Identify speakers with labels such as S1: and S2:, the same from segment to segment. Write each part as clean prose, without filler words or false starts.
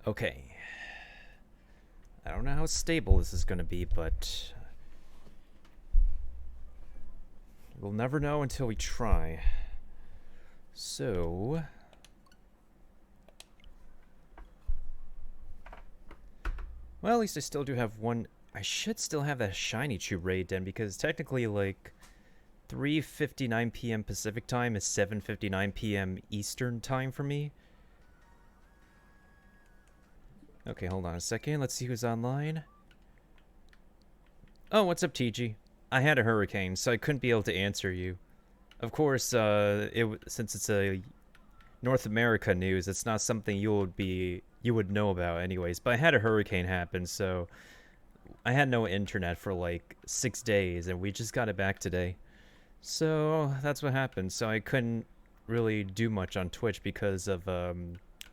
S1: Okay. I don't know how stable this is going to be, but we'll never know until we try. So, well, at least I still do have one. I should still have that shiny chew raid then, because technically, like, 3:59 p.m. Pacific time is 7:59 p.m. Eastern time for me. Okay, hold on a second. Let's see who's online. Oh, what's up, TG? I had a hurricane, so I couldn't be able to answer you. Of course, since it's a North America news, it's not something you would know about anyways. But I had a hurricane happen, so I had no internet for like 6 days, and we just got it back today. So that's what happened. So I couldn't really do much on Twitch because of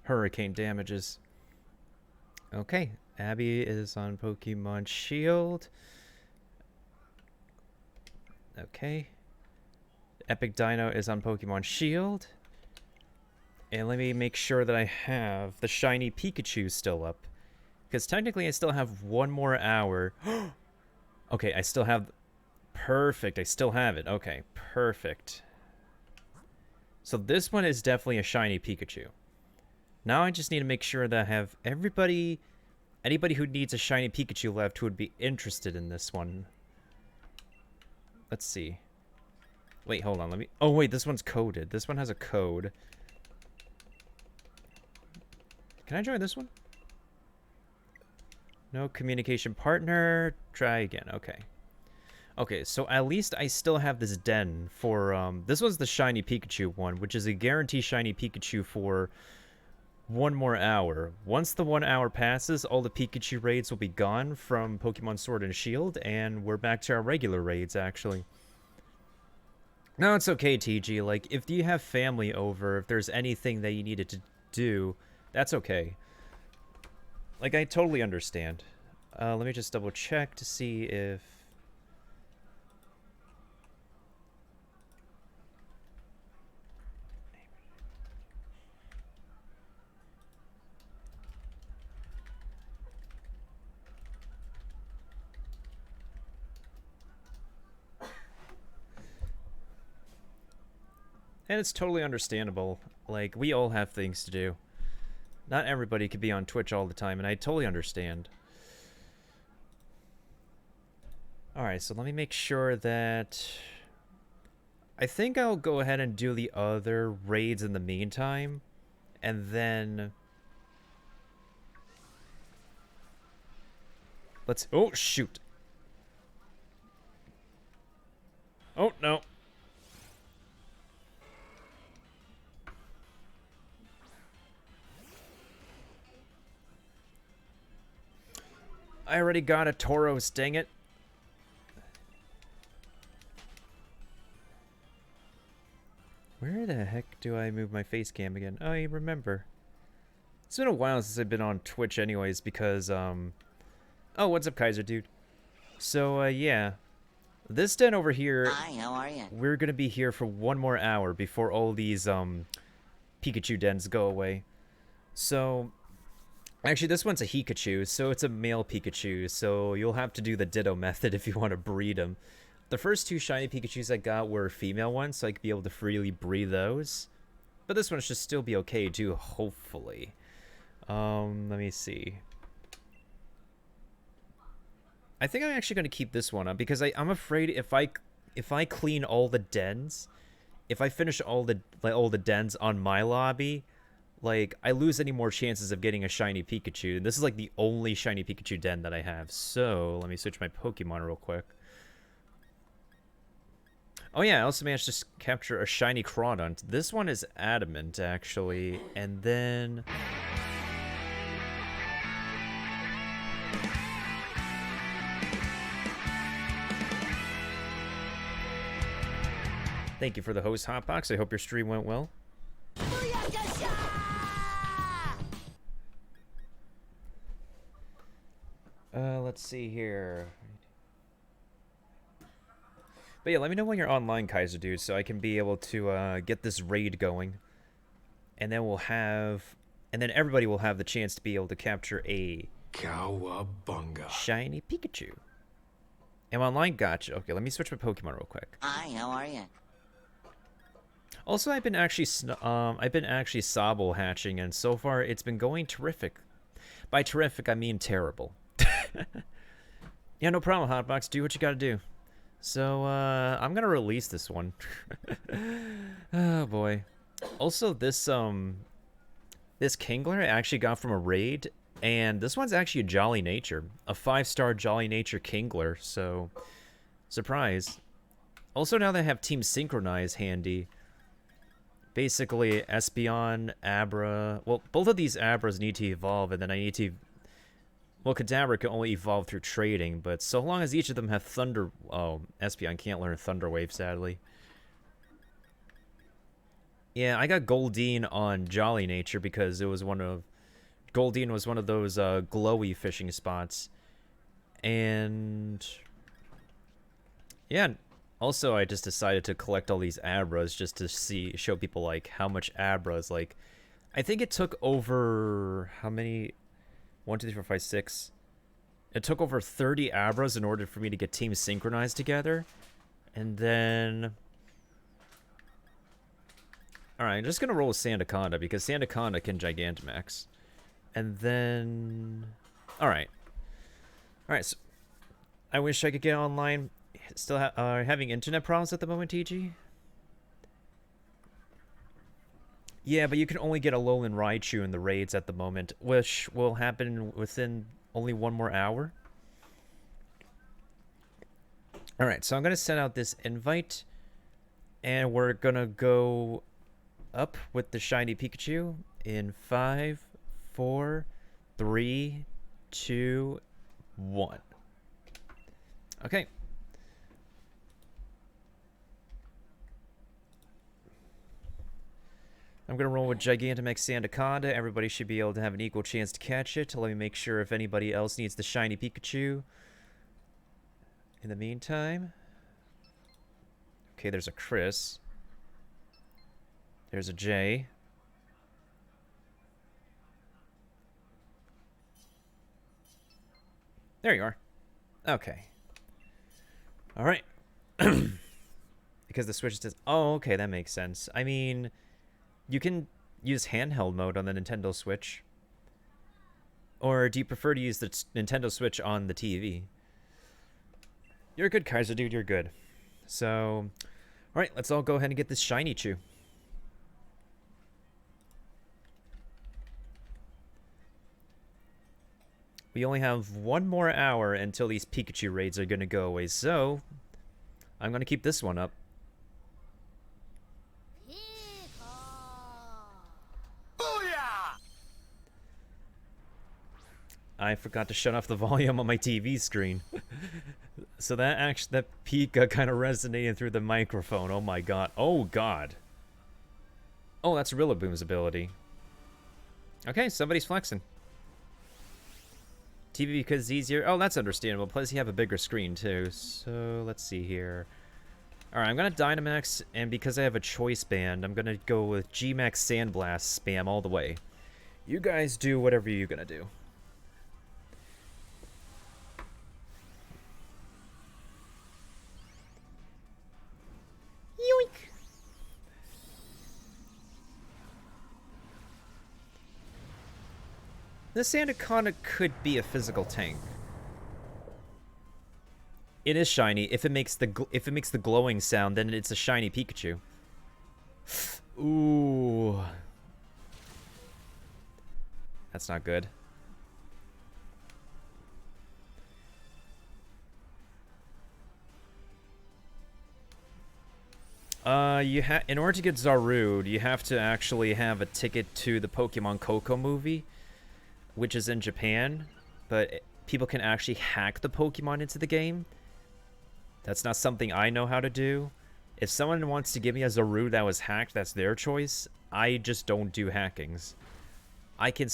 S1: hurricane damages. Okay, Abby is on Pokemon Shield. Okay. Epic Dino is on Pokemon Shield. And let me make sure that I have the shiny Pikachu still up. Because technically I still have one more hour. Okay, I still have... Perfect, I still have it. Okay, perfect. So this one is definitely a shiny Pikachu. Now I just need to make sure that I have anybody who needs a shiny Pikachu left who would be interested in this one. Let's see. Wait, hold on, let me... Oh, wait, this one's coded. This one has a code. Can I join this one? No communication partner. Try again, okay. Okay, so at least I still have this den for, this was the shiny Pikachu one, which is a guarantee shiny Pikachu for one more hour. Once the 1 hour passes, all the Pikachu raids will be gone from Pokemon Sword and Shield, and we're back to our regular raids, actually. No, it's okay, TG. Like, if you have family over, if there's anything that you needed to do, that's okay. Like, I totally understand. Let me just double check to see if... And it's totally understandable. Like, we all have things to do. Not everybody could be on Twitch all the time, and I totally understand. Alright, so let me make sure that... I think I'll go ahead and do the other raids in the meantime. And then... Let's... Oh, shoot! Oh, no. I already got a Tauros, dang it. Where the heck do I move my face cam again? Oh, I remember. It's been a while since I've been on Twitch anyways because, Oh, what's up, Kaiser, dude? So, yeah. This den over here...
S2: Hi, how are you?
S1: We're gonna be here for one more hour before all these, Pikachu dens go away. So... Actually, this one's a Hikachu, so it's a male Pikachu, so you'll have to do the Ditto method if you want to breed them. The first two shiny Pikachus I got were female ones, so I could be able to freely breed those. But this one should still be okay, too, hopefully. Let me see. I think I'm actually going to keep this one up, because I'm afraid if I clean all the dens, if I finish all the dens on my lobby... Like, I lose any more chances of getting a shiny Pikachu. And this is, like, the only shiny Pikachu den that I have. So, let me switch my Pokemon real quick. Oh, yeah, I also managed to capture a shiny Crawdont. This one is Adamant, actually. And then... Thank you for the host, Hotbox. I hope your stream went well. Let's see here. But yeah, let me know when you're online, Kaiser dude, so I can be able to get this raid going. And then we'll have And then everybody will have the chance to be able to capture a
S2: Cowabunga.
S1: shiny Pikachu. Am I online? Gotcha. Okay, let me switch my Pokemon real quick.
S3: Hi, how are you?
S1: Also, I've been actually Sobble hatching, and so far it's been going terrific. By terrific, I mean terrible. Yeah, no problem, Hotbox. Do what you gotta do. So, I'm gonna release this one. Oh boy. Also, this Kingler I actually got from a raid, and this one's actually a Jolly Nature, a 5-star Jolly Nature Kingler. So, surprise. Also, now that I have Team Synchronize handy, basically Espeon, Abra. Well, both of these Abras need to evolve, and then I need to. Well, Kadabra can only evolve through trading, but so long as each of them have Thunder... Oh, Espeon can't learn Thunder Wave, sadly. Yeah, I got Goldeen on Jolly Nature because it was one of... Goldeen was one of those glowy fishing spots. And... yeah, also I just decided to collect all these Abras just to show people, like, how much Abras, like... I think it took over... How many... 1, 2, 3, 4, 5, 6. It took over 30 Abras in order for me to get teams synchronized together. And then... Alright, I'm just going to roll with Sandaconda because Sandaconda can Gigantamax. And then... Alright. Alright, so... I wish I could get online. Still having internet problems at the moment, TG? Yeah, but you can only get a Alolan Raichu in the raids at the moment, which will happen within only 1 more hour. Alright, so I'm going to send out this invite, and we're going to go up with the shiny Pikachu in 5, 4, 3, 2, 1. Okay. I'm going to roll with Gigantamax Sandaconda. Everybody should be able to have an equal chance to catch it. Let me make sure if anybody else needs the shiny Pikachu. In the meantime... Okay, there's a Chris. There's a Jay. There you are. Okay. Alright. Because the Switch says... Oh, okay, that makes sense. I mean... You can use handheld mode on the Nintendo Switch. Or do you prefer to use the Nintendo Switch on the TV? You're good, Kaiser dude, you're good. So, alright, let's all go ahead and get this shiny Chew. We only have 1 more hour until these Pikachu raids are going to go away, so I'm going to keep this one up. I forgot to shut off the volume on my TV screen. So that Pika kind of resonated through the microphone. Oh my god. Oh god. Oh, that's Rillaboom's ability. Okay, somebody's flexing. TV because it's easier. Oh, that's understandable. Plus you have a bigger screen too. So let's see here. Alright, I'm gonna Dynamax, and because I have a choice band, I'm gonna go with G-Max Sandblast spam all the way. You guys do whatever you're gonna do. Yoink! This Sandaconda could be a physical tank. It is shiny. If it makes the glowing sound, then it's a shiny Pikachu. Ooh. That's not good. In order to get Zarude, you have to actually have a ticket to the Pokemon Coco movie, which is in Japan, but people can actually hack the Pokemon into the game. That's not something I know how to do. If someone wants to give me a Zarude that was hacked, that's their choice. I just don't do hackings. I can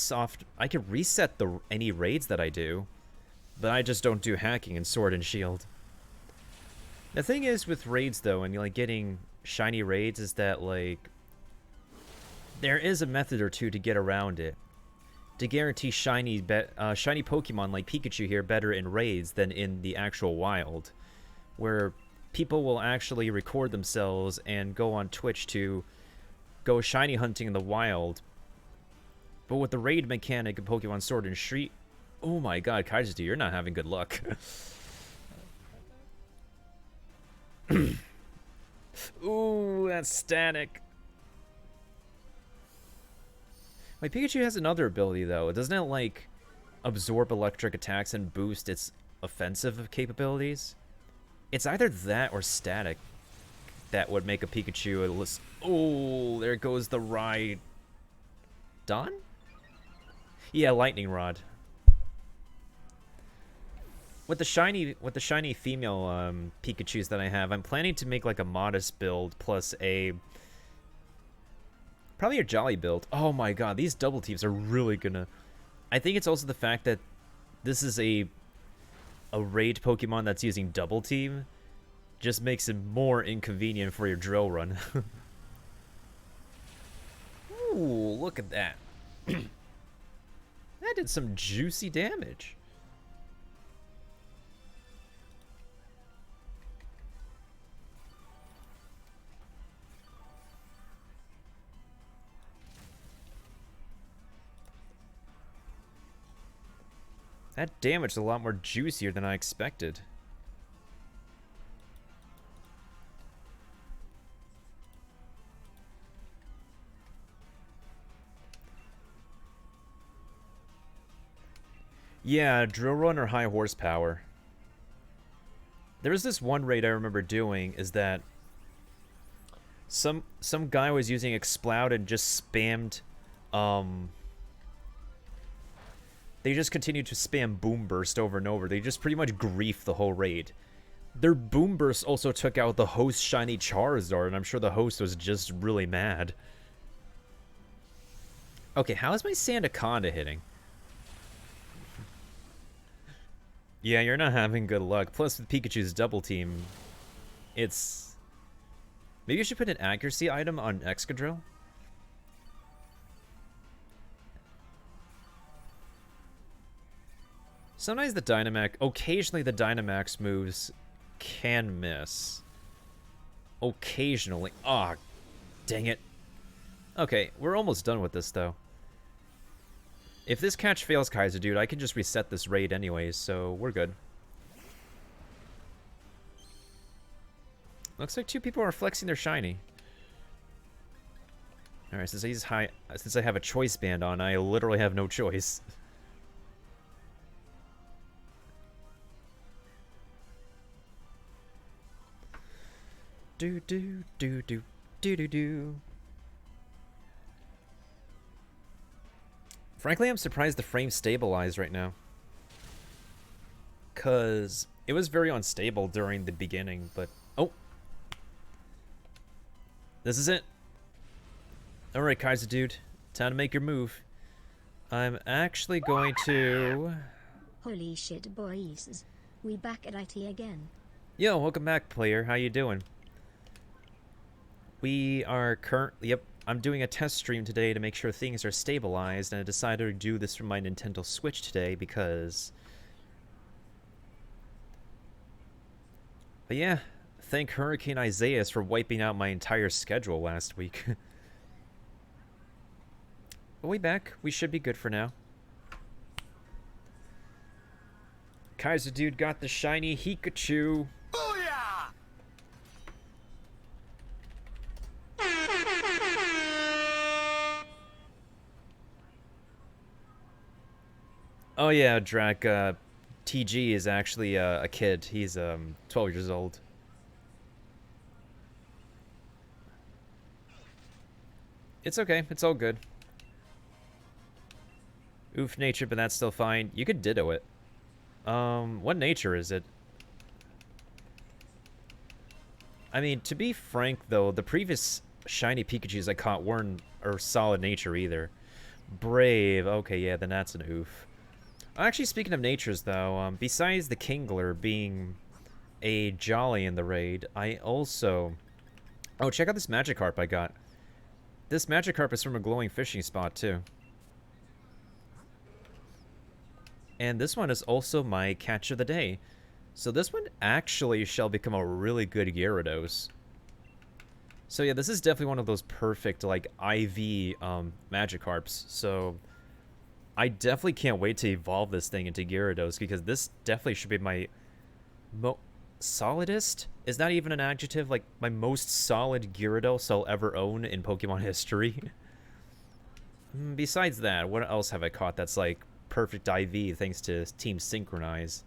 S1: reset any raids that I do, but I just don't do hacking in Sword and Shield. The thing is with raids though, and like getting shiny raids, is that like there is a method or two to get around it. to guarantee shiny Pokemon like Pikachu here better in raids than in the actual wild, where people will actually record themselves and go on Twitch to go shiny hunting in the wild. But with the raid mechanic of Pokemon Sword and Shield, oh my god, Kaijutu, you're not having good luck. Ooh, that's static. My Pikachu has another ability, though. Doesn't it, like, absorb electric attacks and boost its offensive capabilities? It's either that or static that would make a Pikachu a list. Oh, there goes the ride. Done? Yeah, Lightning Rod. With the shiny female Pikachus that I have, I'm planning to make like a modest build plus probably a jolly build. Oh my god, these double teams are really gonna. I think it's also the fact that this is a raid Pokemon that's using double team, just makes it more inconvenient for your drill run. Ooh, look at that. That did some juicy damage. That damage is a lot more juicier than I expected. Yeah, drill run or high horsepower. There was this one raid I remember doing is that some guy was using Exploud and just spammed they just continued to spam Boom Burst over and over. They just pretty much griefed the whole raid. Their Boom Burst also took out the host shiny Charizard, and I'm sure the host was just really mad. Okay, how is my Sandaconda hitting? Yeah, you're not having good luck. Plus, with Pikachu's double team, it's... Maybe you should put an accuracy item on Excadrill? Sometimes the Dynamax... Occasionally the Dynamax moves can miss. Occasionally. Aw, dang it. Okay, we're almost done with this, though. If this catch fails, Kaiser, dude, I can just reset this raid anyways, so we're good. Looks like 2 people are flexing their shiny. Alright, since I have a choice band on, I literally have no choice. Do do do do do do do. Frankly, I'm surprised the frame stabilized right now. Cause it was very unstable during the beginning, but oh. This is it. Alright, Kaiser dude. Time to make your move. I'm actually going to...
S3: Holy shit, boys. We back at IT again.
S1: Yo, welcome back, player. How you doing? We are yep, I'm doing a test stream today to make sure things are stabilized, and I decided to do this from my Nintendo Switch today because... But yeah, thank Hurricane Isaias for wiping out my entire schedule last week. But we back. We should be good for now. Kaiser dude got the shiny Pikachu. Oh yeah, Drac, TG is actually a kid. He's 12 years old. It's okay. It's all good. Oof nature, but that's still fine. You could Ditto it. What nature is it? I mean, to be frank, though, the previous shiny Pikachus I caught weren't solid nature either. Brave. Okay, yeah, then that's an oof. Actually, speaking of natures, though, besides the Kingler being a jolly in the raid, I also... Oh, check out this Magikarp I got. This Magikarp is from a glowing fishing spot, too. And this one is also my catch of the day. So this one actually shall become a really good Gyarados. So yeah, this is definitely one of those perfect, like, IV Magikarps. So I definitely can't wait to evolve this thing into Gyarados, because this definitely should be my solidest? Is that even an adjective? Like, my most solid Gyarados I'll ever own in Pokemon history. Besides that, what else have I caught that's, like, perfect IV thanks to Team Synchronize?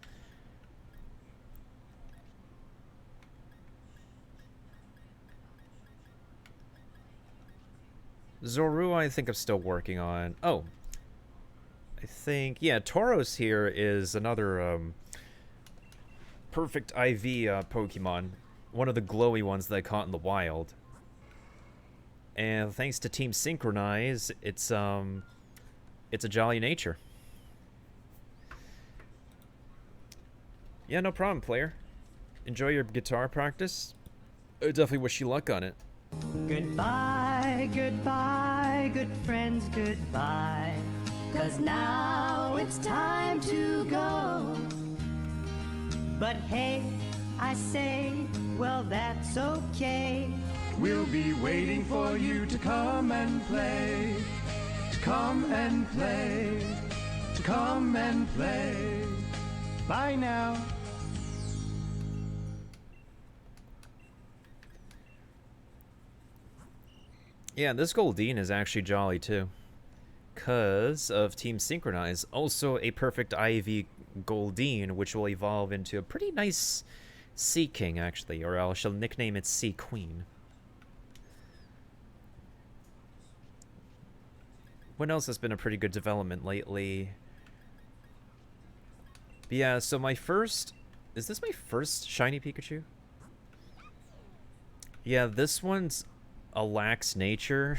S1: Zoru, I think I'm still working on. Oh. I think, yeah, Tauros here is another, perfect IV Pokemon. One of the glowy ones that I caught in the wild. And thanks to Team Synchronize, it's a jolly nature. Yeah, no problem, player. Enjoy your guitar practice. I definitely wish you luck on it.
S4: Goodbye, goodbye, good friends, goodbye. 'Cause now it's time to go. But hey, I say, well, that's okay.
S2: We'll be waiting for you to come and play. To come and play. To come and play. Bye now.
S1: Yeah, this Goldeen is actually jolly too. Because of Team Synchronize. Also a perfect IV Goldeen, which will evolve into a pretty nice Sea King, actually. Or I shall nickname it Sea Queen. What else has been a pretty good development lately? But yeah, so my first... Is this my first shiny Pikachu? Yeah, this one's a lax nature.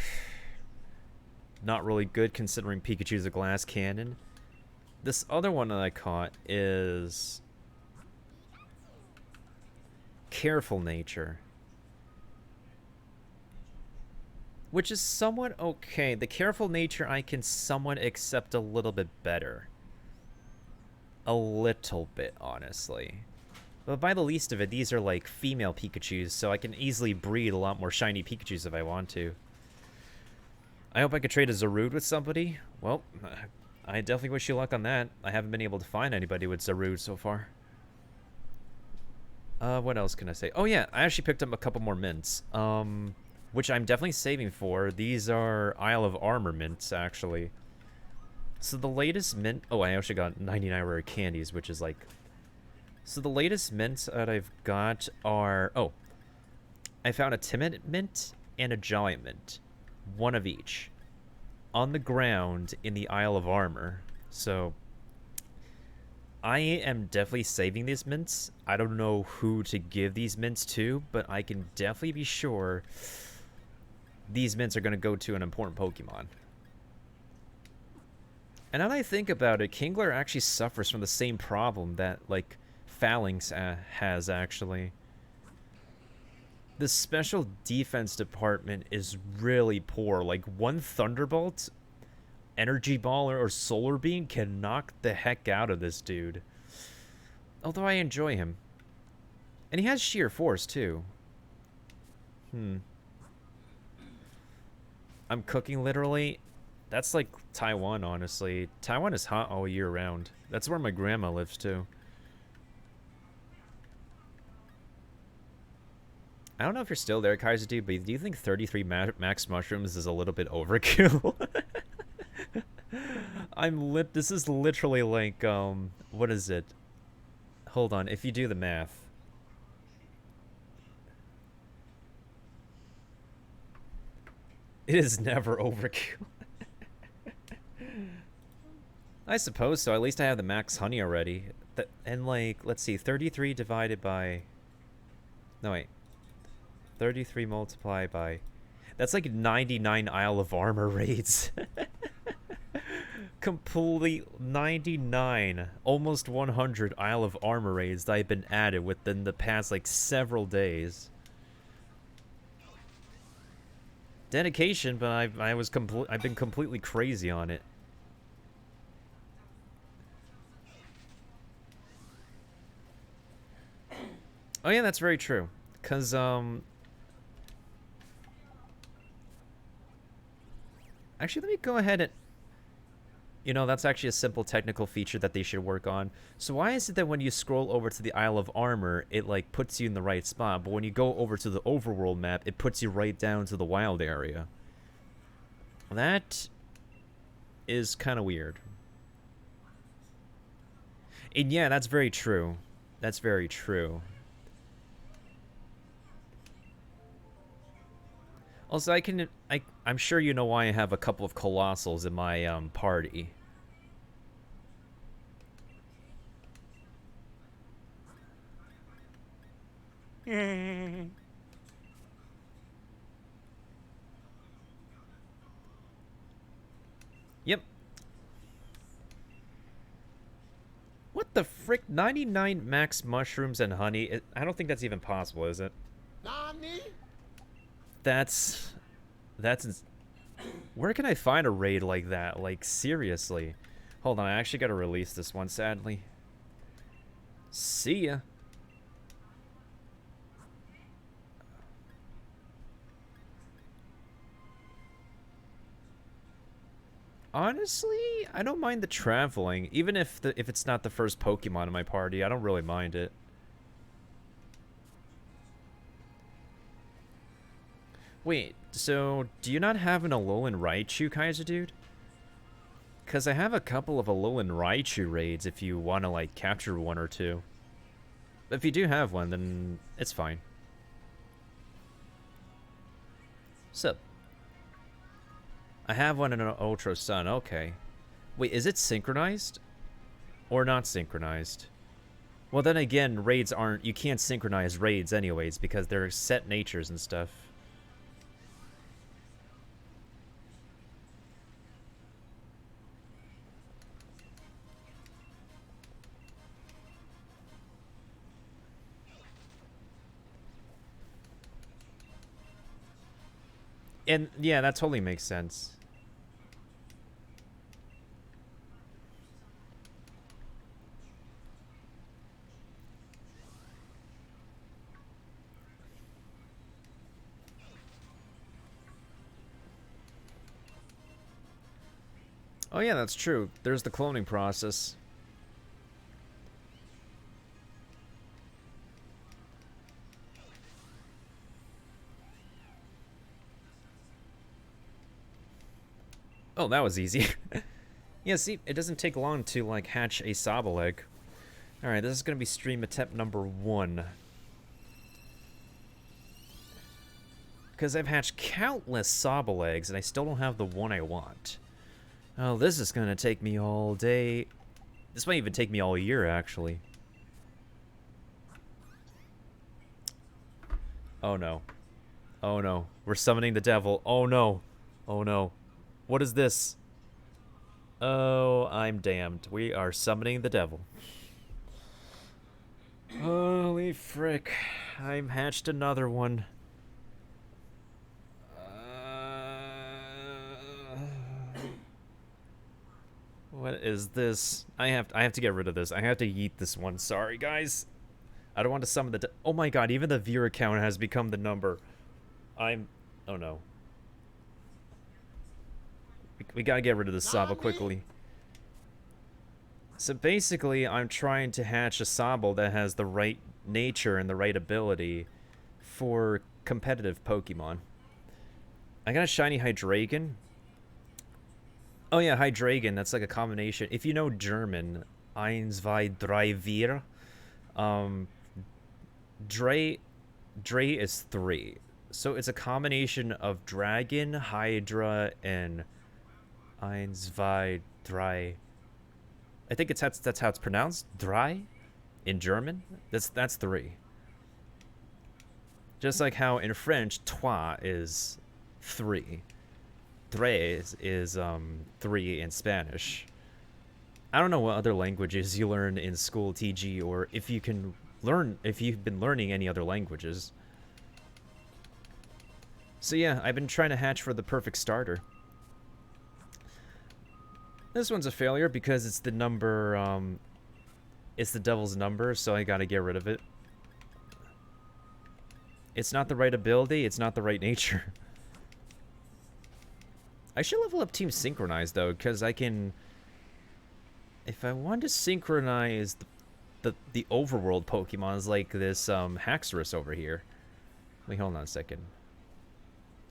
S1: Not really good considering Pikachu's a glass cannon. This other one that I caught is... careful nature. Which is somewhat okay. The careful nature I can somewhat accept a little bit better. A little bit, honestly. But by the least of it, these are like female Pikachus, so I can easily breed a lot more shiny Pikachus if I want to. I hope I could trade a Zarude with somebody. Well, I definitely wish you luck on that. I haven't been able to find anybody with Zarude so far. What else can I say? Oh yeah, I actually picked up a couple more mints. Which I'm definitely saving for. These are Isle of Armor mints, actually. So the latest mint... Oh, I actually got 99 rare candies, which is like... So the latest mints that I've got are... Oh. I found a timid mint and a giant mint. One of each. On the ground in the Isle of Armor. So... I am definitely saving these mints. I don't know who to give these mints to, but I can definitely be sure these mints are going to go to an important Pokemon. And now that I think about it, Kingler actually suffers from the same problem that, like, Phalanx has, actually. The special defense department is really poor. Like, one Thunderbolt, Energy Ball, or Solar Beam can knock the heck out of this dude. Although I enjoy him. And he has sheer force, too. I'm cooking, literally. That's like Taiwan, honestly. Taiwan is hot all year round. That's where my grandma lives, too. I don't know if you're still there, Kaiser Dude, but do you think 33 max mushrooms is a little bit overkill? This is literally like, what is it? Hold on, if you do the math. It is never overkill. I suppose so. At least I have the max honey already. And like, let's see, 33 divided by... No, wait. 33 multiplied by... That's like 99 Isle of Armor raids. Complete 99, almost 100 Isle of Armor raids that have been added within the past like several days. Dedication, but I've been completely crazy on it. Oh yeah, that's very true. Cause actually, let me go ahead and, you know, that's actually a simple technical feature that they should work on. So why is it that when you scroll over to the Isle of Armor, it like puts you in the right spot, but when you go over to the overworld map, it puts you right down to the wild area? That is kind of weird. And yeah, that's very true. That's very true. Also, I'm sure you know why I have a couple of colossals in my party. Yep. What the frick? 99 max mushrooms and honey? I don't think that's even possible, is it?
S2: Nani?
S1: That's... Where can I find a raid like that? Like, seriously. Hold on, I actually gotta release this one, sadly. See ya. Honestly, I don't mind the traveling. Even if it's not the first Pokemon in my party, I don't really mind it. Wait, so do you not have an Alolan Raichu, Kaiser dude? Because I have a couple of Alolan Raichu raids if you want to, like, capture one or two. If you do have one, then it's fine. Sup? I have one in an Ultra Sun, okay. Wait, is it synchronized? Or not synchronized? Well, then again, raids aren't... You can't synchronize raids anyways, because they're set natures and stuff. And, yeah, that totally makes sense. Oh yeah, that's true. There's the cloning process. Oh, that was easy. Yeah, see, it doesn't take long to, like, hatch a Sobble egg. Alright, this is gonna be stream attempt number 1. Because I've hatched countless Sobble eggs, and I still don't have the one I want. Oh, this is gonna take me all day. This might even take me all year, actually. Oh no. Oh no. We're summoning the devil. Oh no. Oh no. What is this? Oh, I'm damned. We are summoning the devil. Holy frick. I've hatched another one. What is this? I have to get rid of this. I have to yeet this one. Sorry, guys. I don't want to summon the... Oh my god, even the viewer count has become the number. Oh no. We gotta get rid of this Sobble quickly. So basically, I'm trying to hatch a Sobble that has the right nature and the right ability for competitive Pokemon. I got a shiny Hydreigon. Oh yeah, Hydreigon, that's like a combination. If you know German, eins, zwei, drei, vier. Dre is 3. So it's a combination of Dragon, Hydra, and eins, zwei, drei. I think that's how it's pronounced. Drei in German. That's 3. Just like how in French, trois is 3. Tres is 3 in Spanish. I don't know what other languages you learn in school, TG, or if you've been learning any other languages. So yeah, I've been trying to hatch for the perfect starter. This one's a failure because it's the number, it's the devil's number, so I gotta get rid of it. It's not the right ability, it's not the right nature. I should level up Team Synchronize, though, because I can... If I want to synchronize the overworld Pokemons like this Haxorus over here. Wait, hold on a second.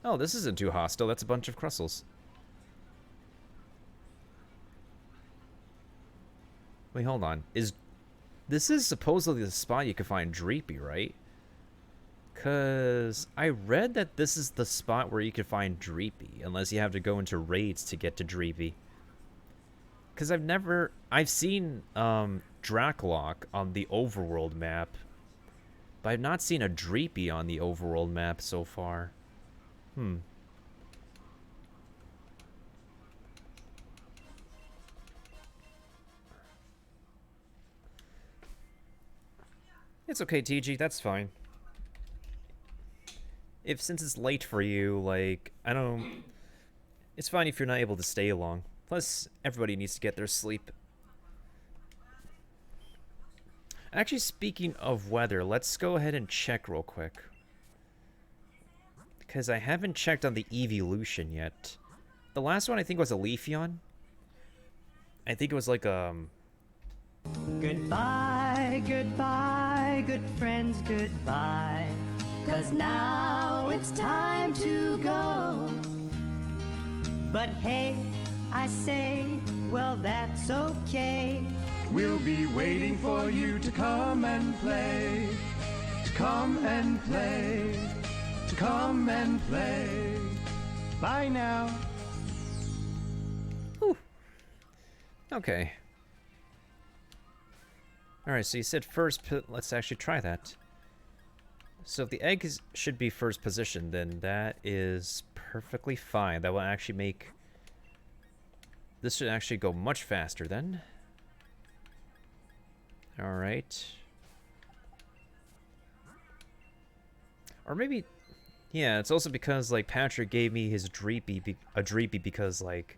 S1: Oh, this isn't too hostile. That's a bunch of Crustles. Wait, hold on. This is supposedly the spot you can find Dreepy, right? Because I read that this is the spot where you can find Dreepy, unless you have to go into raids to get to Dreepy. Because I've seen Dracloak on the overworld map, but I've not seen a Dreepy on the overworld map so far. It's okay, TG, that's fine. Since it's late for you, like, I don't... It's fine if you're not able to stay long. Plus, everybody needs to get their sleep. Actually, speaking of weather, let's go ahead and check real quick. Because I haven't checked on the evolution yet. The last one I think was a Leafeon. I think it was like
S4: Goodbye, goodbye, good friends, goodbye. 'Cause now it's time to go. But hey, I say, well, that's okay.
S2: We'll be waiting for you to come and play. To come and play. To come and play. Bye now.
S1: Whew. Okay. Alright, so you said first... Let's actually try that. So if the egg should be first position, then that is perfectly fine. That will actually make... This should actually go much faster then. Alright. Or maybe... Yeah, it's also because, like, Patrick gave me his Dreepy because, like...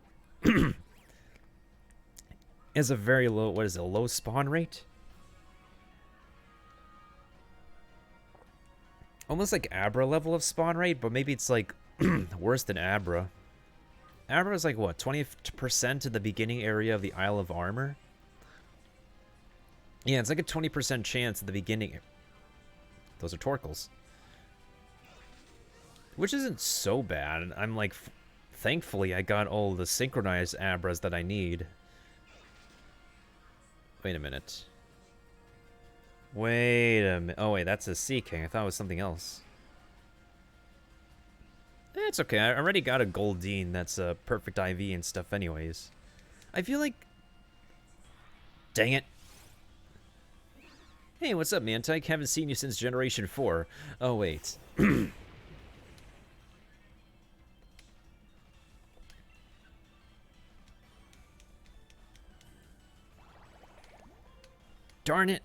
S1: is a very low... What is it? A low spawn rate? Almost like Abra level of spawn rate, but maybe it's, like, worse than Abra. Abra is, like, what? 20% in the beginning area of the Isle of Armor? Yeah, it's like a 20% chance at the beginning. Those are Torkles. Which isn't so bad. I'm like, thankfully I got all the synchronized Abras that I need. Wait a minute. Wait a minute. Oh wait, that's a Sea King. I thought it was something else. It's okay. I already got a Goldeen that's a perfect IV and stuff anyways. I feel like... Dang it. Hey, what's up, Mantike? Haven't seen you since Generation 4. Oh, wait. Darn it.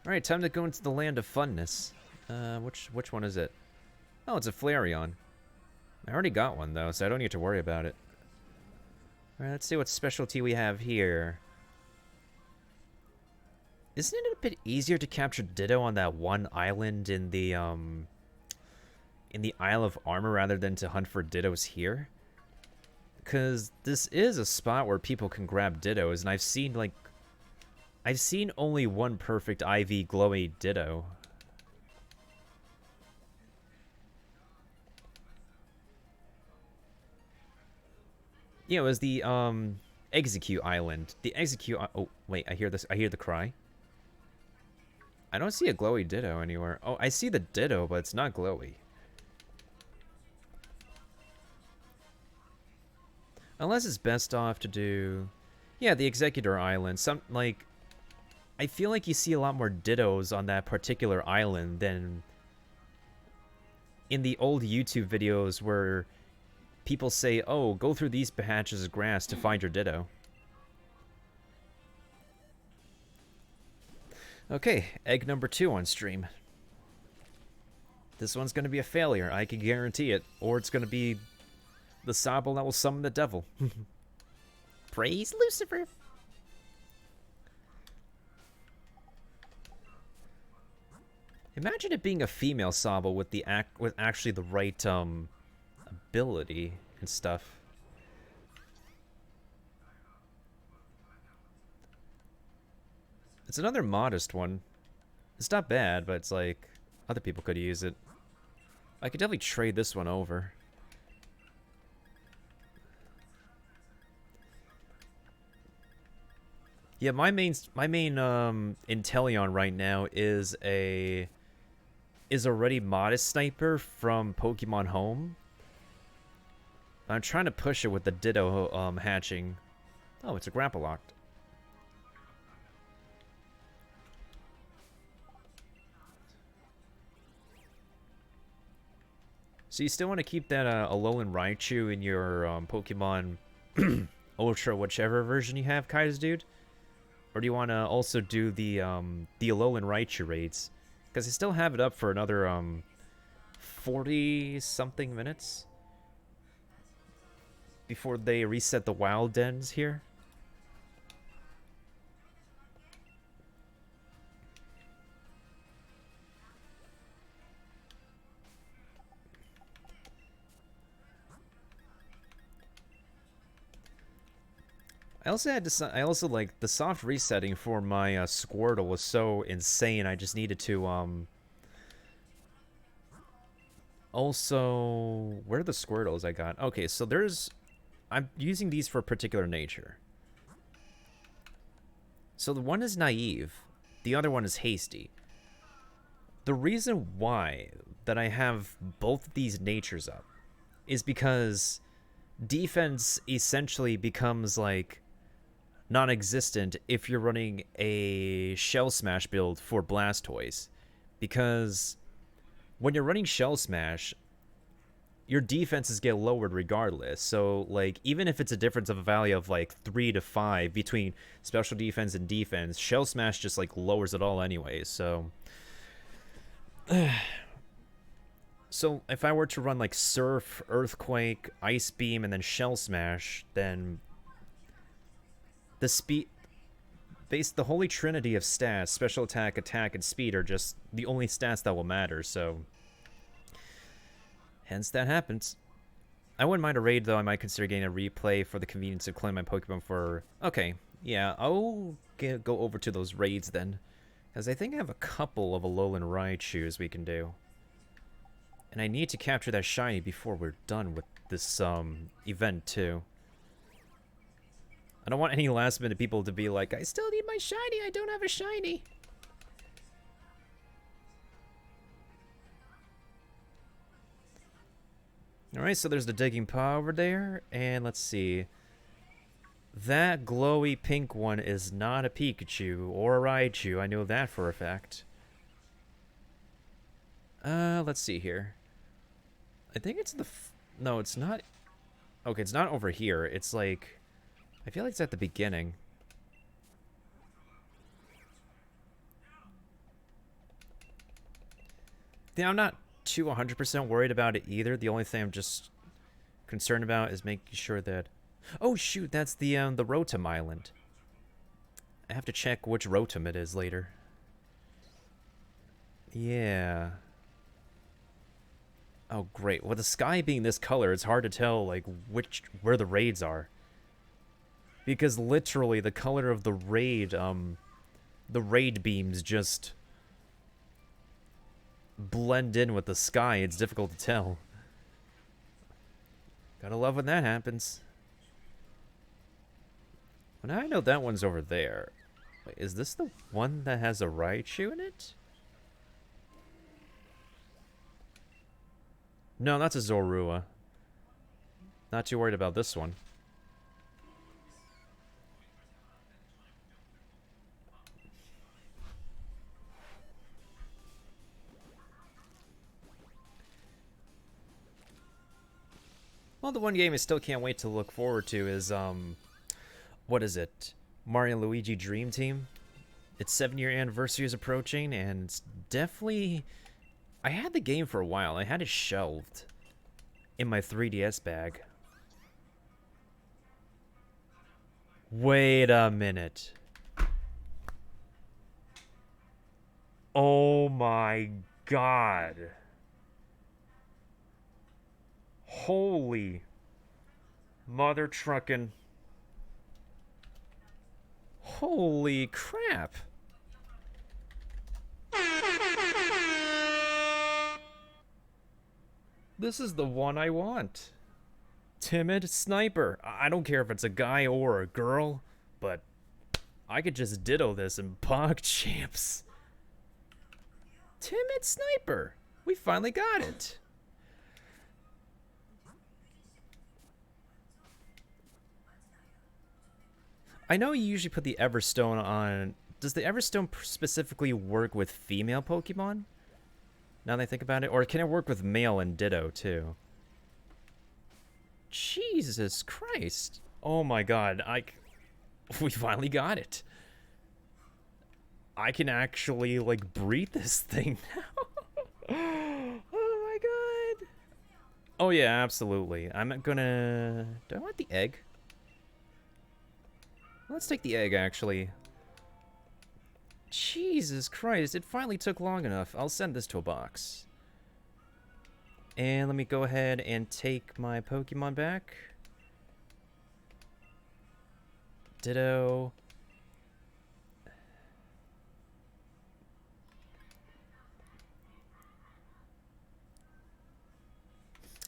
S1: Alright, time to go into the land of funness. Which one is it? Oh, it's a Flareon. I already got one, though, so I don't need to worry about it. Alright, let's see what specialty we have here. Isn't it a bit easier to capture Ditto on that one island in the Isle of Armor rather than to hunt for Dittos here? Because this is a spot where people can grab Dittos, and I've seen only one perfect IV glowy Ditto. Yeah, it was the Execute Island. The Execute... Oh, wait, I hear this. I hear the cry. I don't see a glowy Ditto anywhere. Oh, I see the Ditto, but it's not glowy. Unless it's best off to do... Yeah, the Executor Island. I feel like you see a lot more Dittos on that particular island than in the old YouTube videos where people say, oh, go through these patches of grass to find your Ditto. Okay, egg number 2 on stream. This one's going to be a failure, I can guarantee it. Or it's going to be The Sobble that will summon the devil. Praise Lucifer! Imagine it being a female Sobble with with actually the right ability and stuff. It's another modest one. It's not bad, but it's like other people could use it. I could definitely trade this one over. Yeah, my main Inteleon right now is a already modest sniper from Pokemon Home. I'm trying to push it with the Ditto hatching. Oh, it's a grapple locked. So you still want to keep that Alolan Raichu in your Pokemon Ultra whichever version you have, Kai's dude? Or do you want to also do the Alolan Raichu raids? Because I still have it up for another 40-something minutes before they reset the wild dens here. I also like the soft resetting for my Squirtle was so insane. I just needed to also, where are the Squirtles I got? Okay, so I'm using these for a particular nature. So the one is naive, the other one is hasty. The reason why that I have both of these natures up is because defense essentially becomes like non-existent if you're running a Shell Smash build for Blastoise, because when you're running Shell Smash, your defenses get lowered regardless. So like even if it's a difference of a value of like 3 to 5 between special defense and defense, Shell Smash just like lowers it all anyway. So so if I were to run like Surf, Earthquake, Ice Beam, and then Shell Smash, then the holy trinity of stats, special attack, attack, and speed are just the only stats that will matter, so hence that happens. I wouldn't mind a raid, though. I might consider getting a replay for the convenience of claiming my Pokemon for... Okay, yeah, I'll go over to those raids then, because I think I have a couple of Alolan Raichus we can do. And I need to capture that shiny before we're done with this event, too. I don't want any last minute people to be like, I still need my shiny, I don't have a shiny. Alright, so there's the digging paw over there, and let's see. That glowy pink one is not a Pikachu or a Raichu, I know that for a fact. Let's see here. I think it's the... No, it's not... Okay, it's not over here, it's like... I feel like it's at the beginning. Yeah, I'm not too 100% worried about it either. The only thing I'm just concerned about is making sure that... Oh, shoot, that's the Rotom Island. I have to check which Rotom it is later. Yeah. Oh, great. Well, the sky being this color, it's hard to tell, like, where the raids are. Because literally the color of the raid beams just blend in with the sky. It's difficult to tell. Gotta love when that happens. Well, now I know that one's over there. Wait, is this the one that has a Raichu in it? No, that's a Zorua. Not too worried about this one. Well, the one game I still can't wait to look forward to is, what is it? Mario and Luigi Dream Team. Its 7-year anniversary is approaching, and it's definitely... I had the game for a while. I had it shelved in my 3DS bag. Wait a minute. Oh my god. Holy mother truckin'. Holy crap. This is the one I want. Timid sniper. I don't care if it's a guy or a girl, but I could just ditto this in Pog Champs. Timid sniper. We finally got it. I know you usually put the Everstone on. Does the Everstone specifically work with female Pokemon? Now that I think about it. Or can it work with male and Ditto, too? Jesus Christ. Oh my god. We finally got it. I can actually, like, breed this thing now. Oh my god. Oh yeah, absolutely. I'm gonna... Do I want the egg? Let's take the egg, actually. Jesus Christ, it finally took long enough. I'll send this to a box. And let me go ahead and take my Pokemon back. Ditto.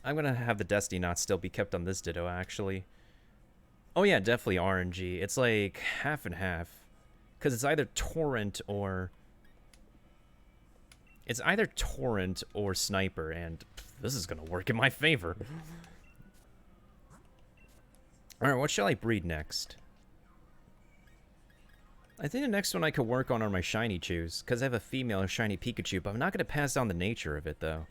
S1: I'm gonna have the Destiny Knot still be kept on this Ditto, actually. Oh yeah, definitely RNG. It's like half and half. Because it's either Torrent or... It's either Torrent or Sniper, and this is going to work in my favor. Alright, what shall I breed next? I think the next one I could work on are my Shiny Chews, because I have a female Shiny Pikachu, but I'm not going to pass down the nature of it, though.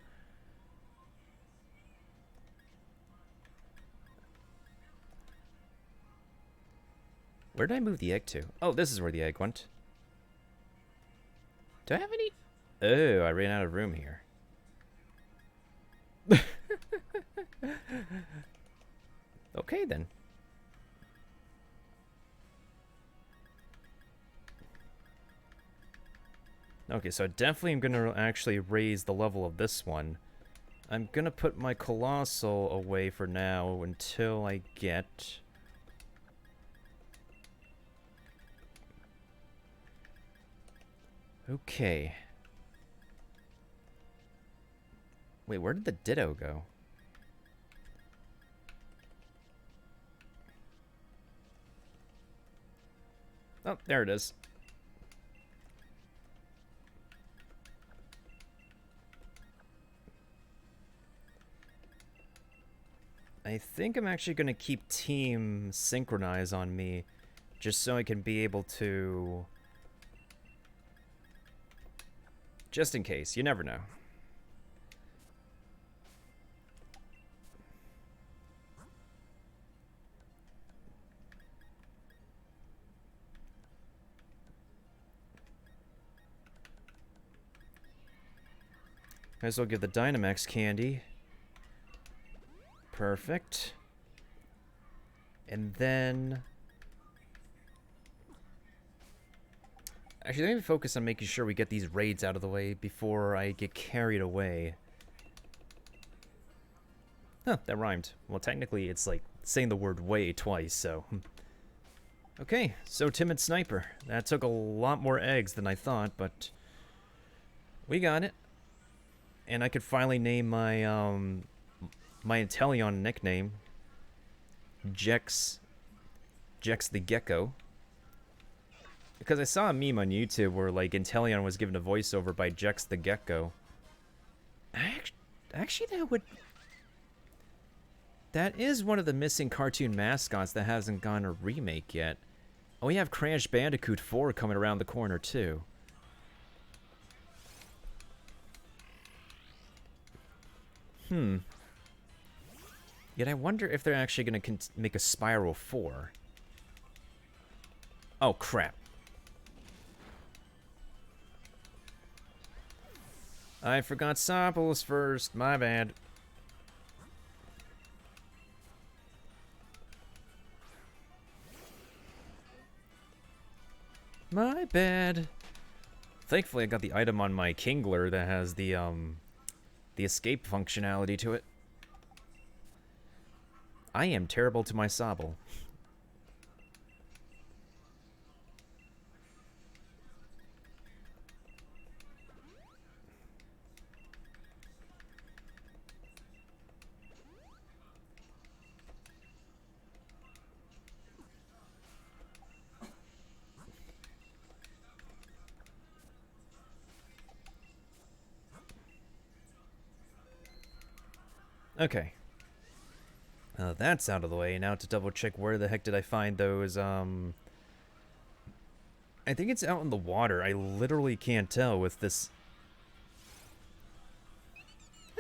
S1: Where did I move the egg to? Oh, this is where the egg went. Do I have any... Oh, I ran out of room here. Okay, then. Okay, so I definitely am going to actually raise the level of this one. I'm going to put my Colossal away for now until I get... Okay. Wait, where did the Ditto go? Oh, there it is. I think I'm actually going to keep Team Synchronize on me, just so I can be able to... Just in case, you never know. Might as well give the Dynamax candy. Perfect. And then... Actually, let me focus on making sure we get these raids out of the way before I get carried away. Huh, that rhymed. Well, technically, it's like saying the word way twice, so... Okay, so Timid Sniper. That took a lot more eggs than I thought, but... We got it. And I could finally name my, my Inteleon nickname. Jex the Gecko. Because I saw a meme on YouTube where, like, Inteleon was given a voiceover by Jex the Gecko. Actually, that would... That is one of the missing cartoon mascots that hasn't gotten a remake yet. Oh, we have Crash Bandicoot 4 coming around the corner, too. Yet I wonder if they're actually going to make a Spiral 4. Oh, crap. I forgot Sopolis first. My bad. bad. Thankfully, I got the item on my Kingler that has the escape functionality to it. I am terrible to my Sobble. Okay. That's out of the way. Now to double check where the heck did I find those, I think it's out in the water. I literally can't tell with this.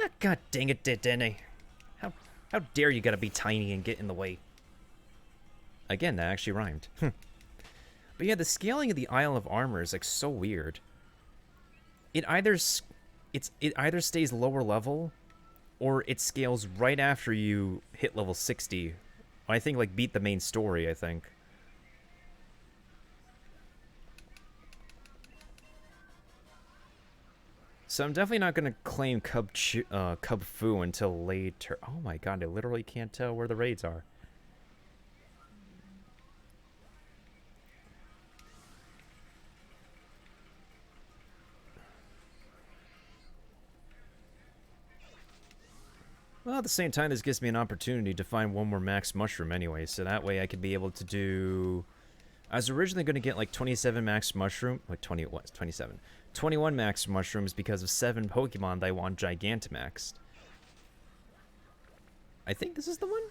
S1: Ah, god dang it, Dene. How dare you gotta be tiny and get in the way. Again, that actually rhymed. But yeah, the scaling of the Isle of Armor is like so weird. It either stays lower level, or it scales right after you hit level 60. I think, like, beat the main story, I think. So I'm definitely not going to claim Cub Fu until later. Oh my god, I literally can't tell where the raids are. Well, at the same time, this gives me an opportunity to find one more max mushroom anyway, so that way I could be able to do... I was originally going to get like 27 max mushroom... Wait, 20 what? 27. 21 max mushrooms because of 7 Pokemon that I want Gigantamaxed. I think this is the one?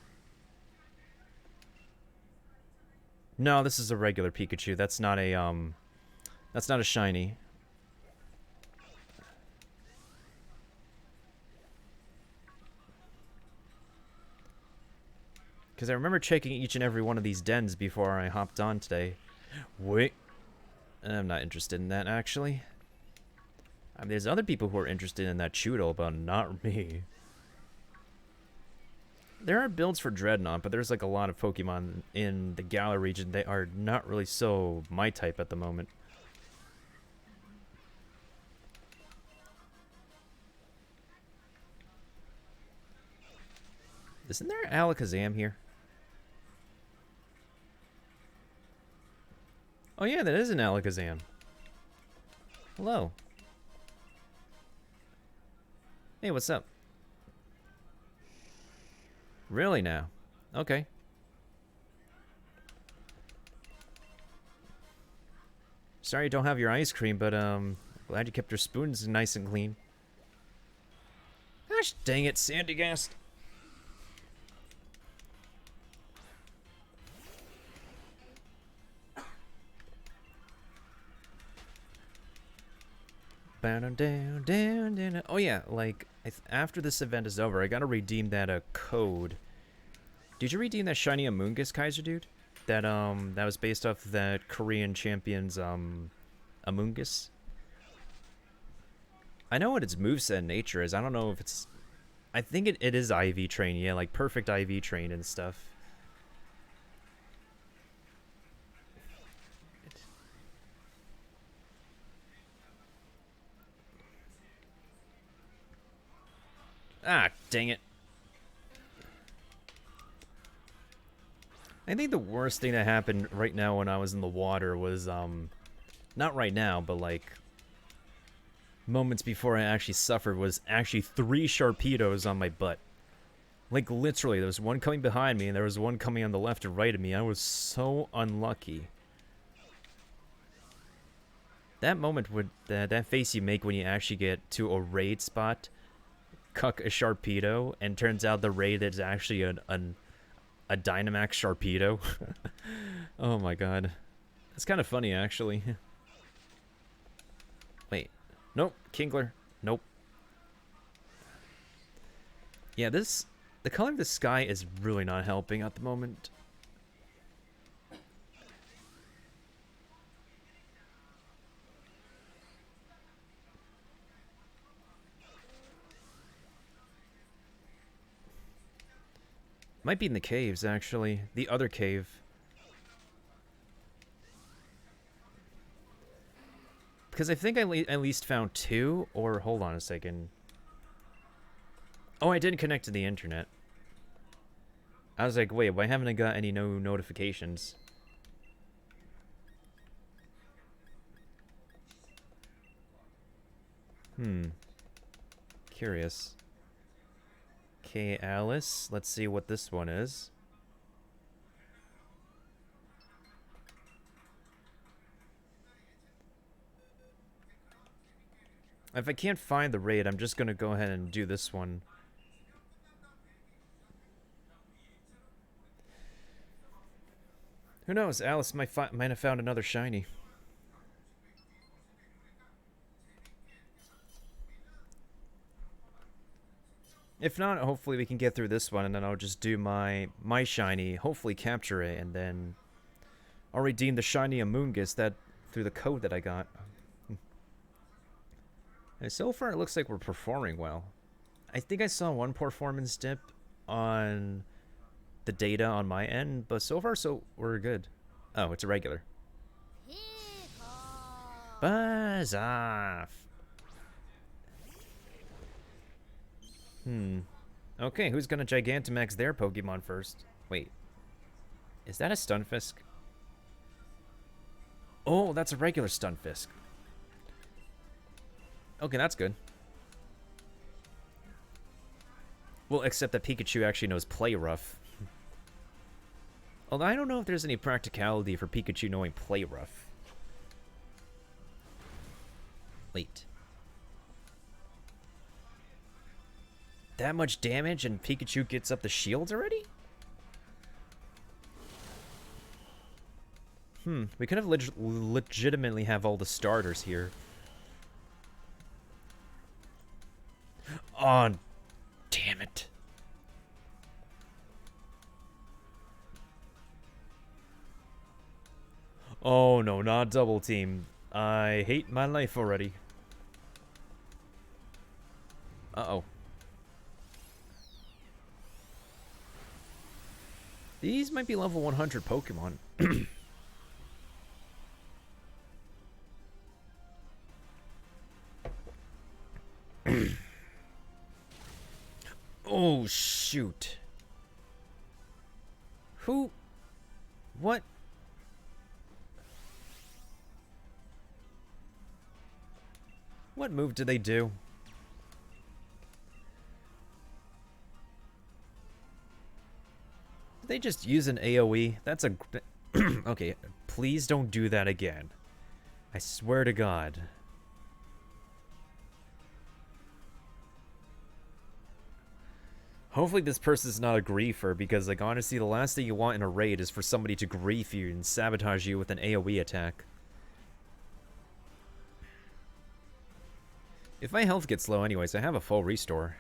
S1: No, this is a regular Pikachu. That's not a shiny. Because I remember checking each and every one of these dens before I hopped on today. Wait. I'm not interested in that, actually. I mean, there's other people who are interested in that Choodle, but not me. There are builds for Dreadnought, but there's like a lot of Pokemon in the Galar region that are not really so my type at the moment. Isn't there Alakazam here? Oh yeah, that is an Alakazam. Hello. Hey, what's up? Really now? Okay. Sorry you don't have your ice cream, but glad you kept your spoons nice and clean. Gosh dang it, Sandygast. Oh yeah, like after this event is over, I gotta redeem that code. Did you redeem that shiny Amoonguss Kaiser dude? That that was based off that Korean champion's Amoonguss. I know what its moveset and nature is. I don't know if it's. I think it is IV train. Yeah, like perfect IV train and stuff. Ah, dang it. I think the worst thing that happened right now when I was in the water was, not right now, but like, moments before I actually suffered was actually 3 Sharpedos on my butt. Like, literally, there was one coming behind me, and there was one coming on the left and right of me. I was so unlucky. That moment would, that face you make when you actually get to a raid spot, cuck a Sharpedo, and turns out the raid is actually a Dynamax Sharpedo. Oh my god. It's kind of funny, actually. Wait. Nope. Kingler. Nope. Yeah, the color of the sky is really not helping at the moment. Might be in the caves, actually. The other cave. Because I think I at least found 2, or hold on a second. Oh, I didn't connect to the internet. I was like, wait, why haven't I got any notifications? Curious. Okay, Alice. Let's see what this one is. If I can't find the raid, I'm just gonna go ahead and do this one. Who knows? Alice might have found another shiny. If not, hopefully we can get through this one, and then I'll just do my shiny, hopefully capture it, and then I'll redeem the shiny Amoongus that through the code that I got. And so far, it looks like we're performing well. I think I saw one performance dip on the data on my end, but so far, we're good. Oh, it's a regular. Buzz off. Okay, who's gonna Gigantamax their Pokemon first? Wait. Is that a Stunfisk? Oh, that's a regular Stunfisk. Okay, that's good. Well, except that Pikachu actually knows Play Rough. Although I don't know if there's any practicality for Pikachu knowing Play Rough. Wait. That much damage and Pikachu gets up the shields already? We could have legitimately have all the starters here. Oh, damn it. Oh no, not double team. I hate my life already. Uh-oh. These might be level 100 Pokemon. Oh, shoot. Who? What? What move did they do? Did they just use an AoE? That's a... Okay, please don't do that again. I swear to God. Hopefully this person's not a griefer, because, like, honestly, the last thing you want in a raid is for somebody to grief you and sabotage you with an AoE attack. If my health gets low anyways, I have a full restore.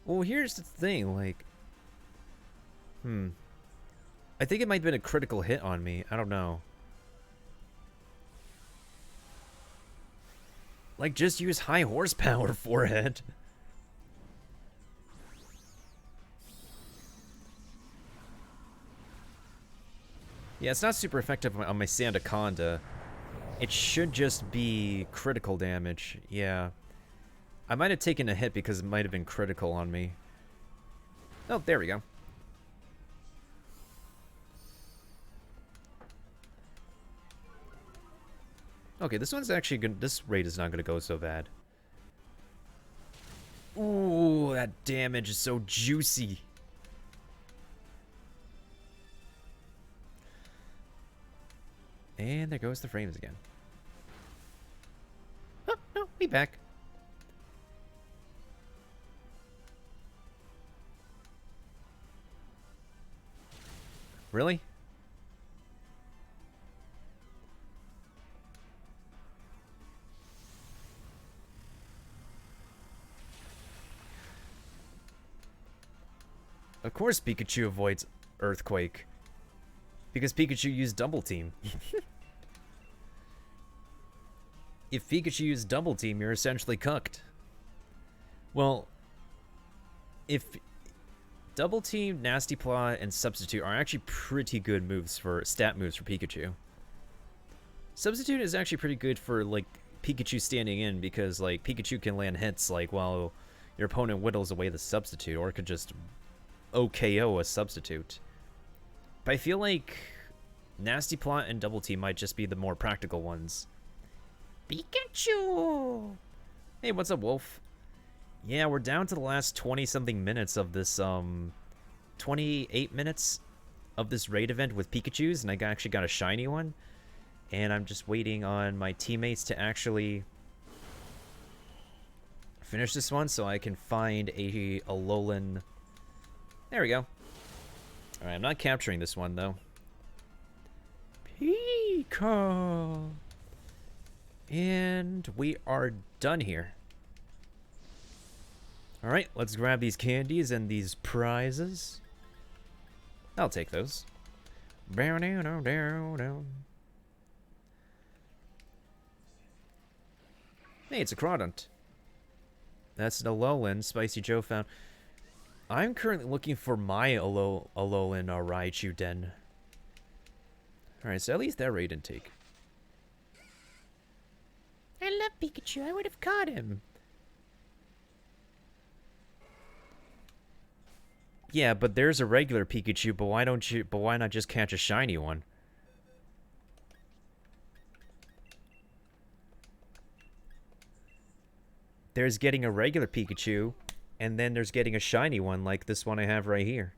S1: Well, here's the thing, like... I think it might have been a critical hit on me. I don't know. Like, just use high horsepower for it. Yeah, it's not super effective on my Sandaconda. It should just be critical damage. Yeah. I might have taken a hit because it might have been critical on me. Oh, there we go. Okay, this one's actually good. This raid is not going to go so bad. Ooh, that damage is so juicy. And there goes the frames again. Oh, no, we back. Really? Of course Pikachu avoids Earthquake. Because Pikachu used Double Team. If Pikachu used Double Team, you're essentially cooked. Well, if Double Team, Nasty Plot, and Substitute are actually pretty good moves for stat moves for Pikachu. Substitute is actually pretty good for, like, Pikachu standing in, because, like, Pikachu can land hits, like, while your opponent whittles away the substitute, or it could just OKO a substitute. But I feel like Nasty Plot and Double Team might just be the more practical ones. Pikachu! Hey, what's up, Wolf? Yeah, we're down to the last 20-something minutes of this, 28 minutes of this raid event with Pikachus, and I actually got a shiny one. And I'm just waiting on my teammates to actually finish this one so I can find a Alolan. There we go. Alright, I'm not capturing this one, though. Pika! And we are done here. Alright, let's grab these candies and these prizes. I'll take those. Hey, it's a Crawdont. That's an Alolan Spicy Joe found. I'm currently looking for my Alolan Raichu Den. Alright, so at least that raid intake. I love Pikachu. I would have caught him. Yeah, but there's a regular Pikachu, but why not just catch a shiny one? There's getting a regular Pikachu, and then there's getting a shiny one like this one I have right here.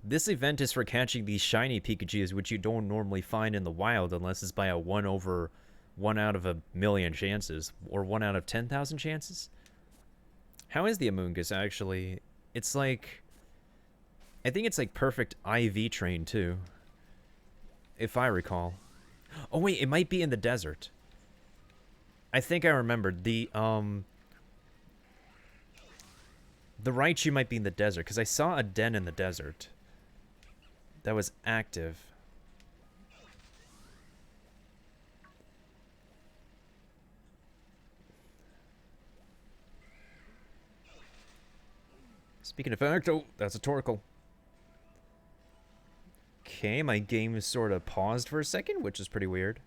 S1: This event is for catching these shiny Pikachus, which you don't normally find in the wild unless it's by a 1 out of a million chances, or 1 out of 10,000 chances. How is the Amoonguss actually? It's like, I think it's like perfect IV train too, if I recall. Oh wait, it might be in the desert. I think I remembered the Raichu might be in the desert, because I saw a den in the desert that was active. Speaking of fact, oh, that's a Torkoal. Okay, my game is sort of paused for a second, which is pretty weird.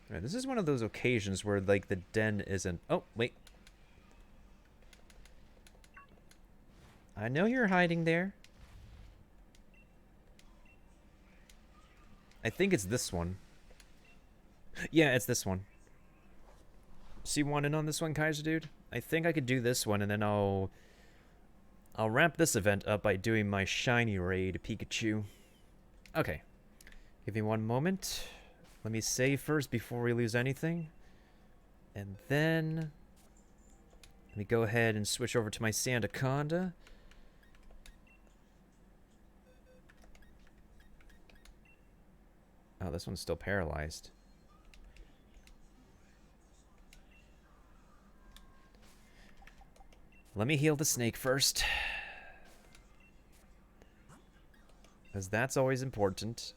S1: Alright, this is one of those occasions where, like, the den isn't... Oh, wait. I know you're hiding there. I think it's this one. Yeah, it's this one. So you want in on this one, Kaiser Dude? I think I could do this one, and then I'll wrap this event up by doing my shiny raid Pikachu. Okay. Give me one moment. Let me save first before we lose anything. And then let me go ahead and switch over to my Sandaconda. Oh, this one's still paralyzed. Let me heal the snake first, because that's always important.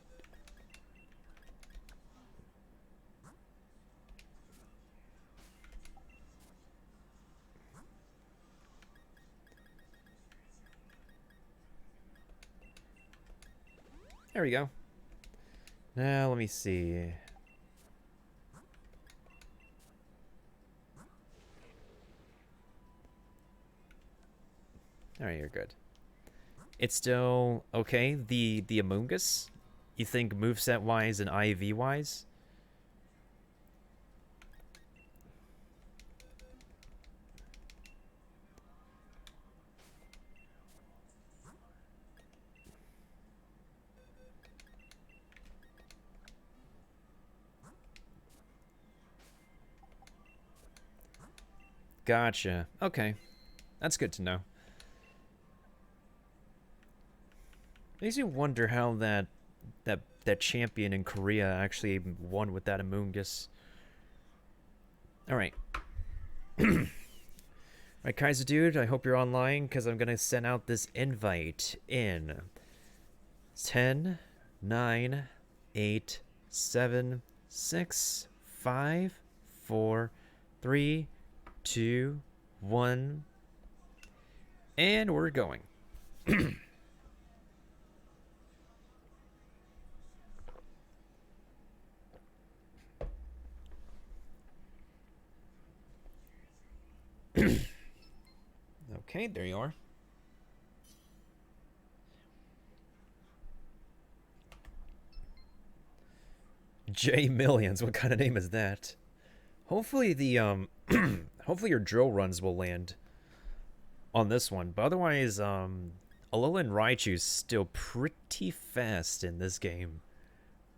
S1: There we go. Now, let me see. Alright, you're good. It's still okay. The Amoonguss, you think moveset wise and IV wise? Gotcha. Okay. That's good to know. Makes you wonder how that champion in Korea actually won with that Amoonguss. Alright. Alright, Kaiser Dude, I hope you're online, because I'm going to send out this invite in 10, 9, 8, 7, 6, 5, 4, 3, 2, 1, and we're going. Okay, there you are. J Millions, what kind of name is that? Hopefully the, hopefully your drill runs will land on this one. But otherwise, Alolan Raichu's still pretty fast in this game.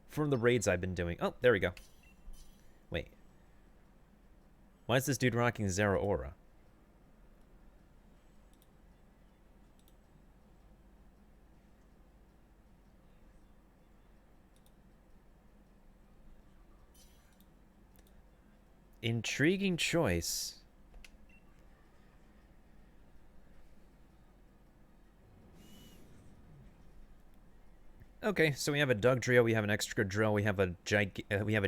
S1: From the raids I've been doing. Oh, there we go. Wait. Why is this dude rocking Zeraora? Intriguing choice. Okay, so we have a Dugtrio, we have an extra drill, we have a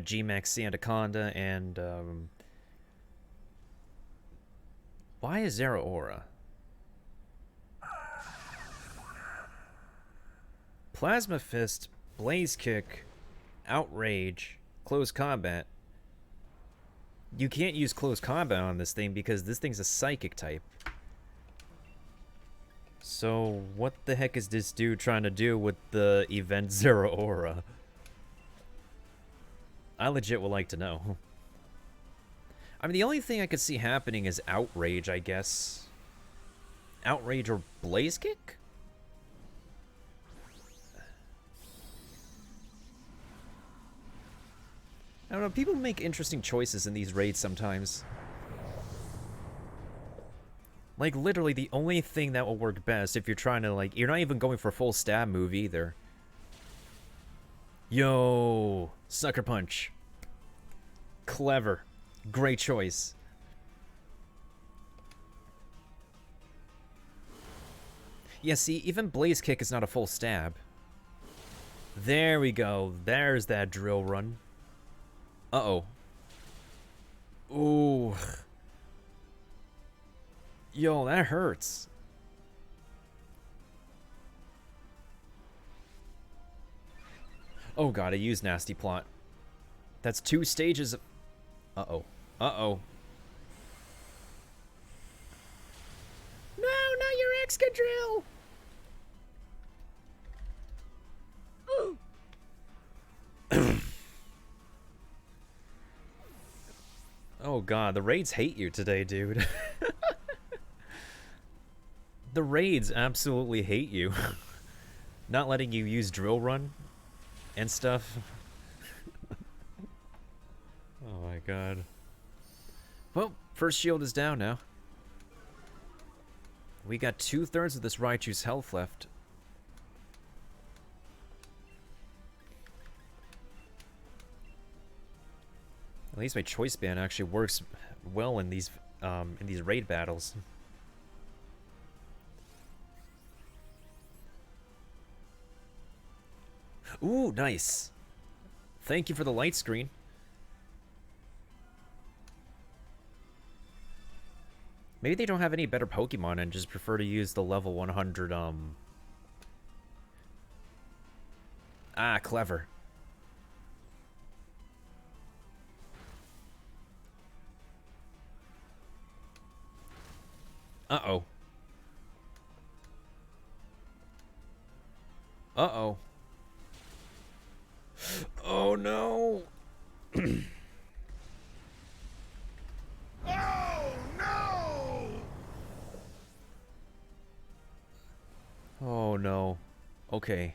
S1: G-Max Anaconda, and why is Zeraora? Plasma Fist, Blaze Kick, Outrage, Close Combat. You can't use Close Combat on this thing because this thing's a Psychic type. So, what the heck is this dude trying to do with the event Zeraora? I legit would like to know. I mean, the only thing I could see happening is Outrage, I guess. Outrage or Blaze Kick? I don't know, people make interesting choices in these raids sometimes. Like, literally, the only thing that will work best if you're trying to, like, you're not even going for a full stab move either. Yo, Sucker Punch. Clever. Great choice. Yeah, see, even Blaze Kick is not a full stab. There we go. There's that drill run. Uh-oh. Ooh. Yo, that hurts. Oh god, I used Nasty Plot. That's 2 stages of... Uh-oh. Uh-oh. No, not your Excadrill! Oh god, the raids hate you today, dude. The raids absolutely hate you. Not letting you use Drill Run and stuff. Oh my god. Well, first shield is down now. We got 2/3 of this Raichu's health left. At least my choice band actually works well in these raid battles. Ooh, nice. Thank you for the light screen. Maybe they don't have any better Pokemon and just prefer to use the level 100, Ah, clever. Uh-oh. Uh-oh. Oh, no!
S2: Oh, no!
S1: Oh, no. Okay.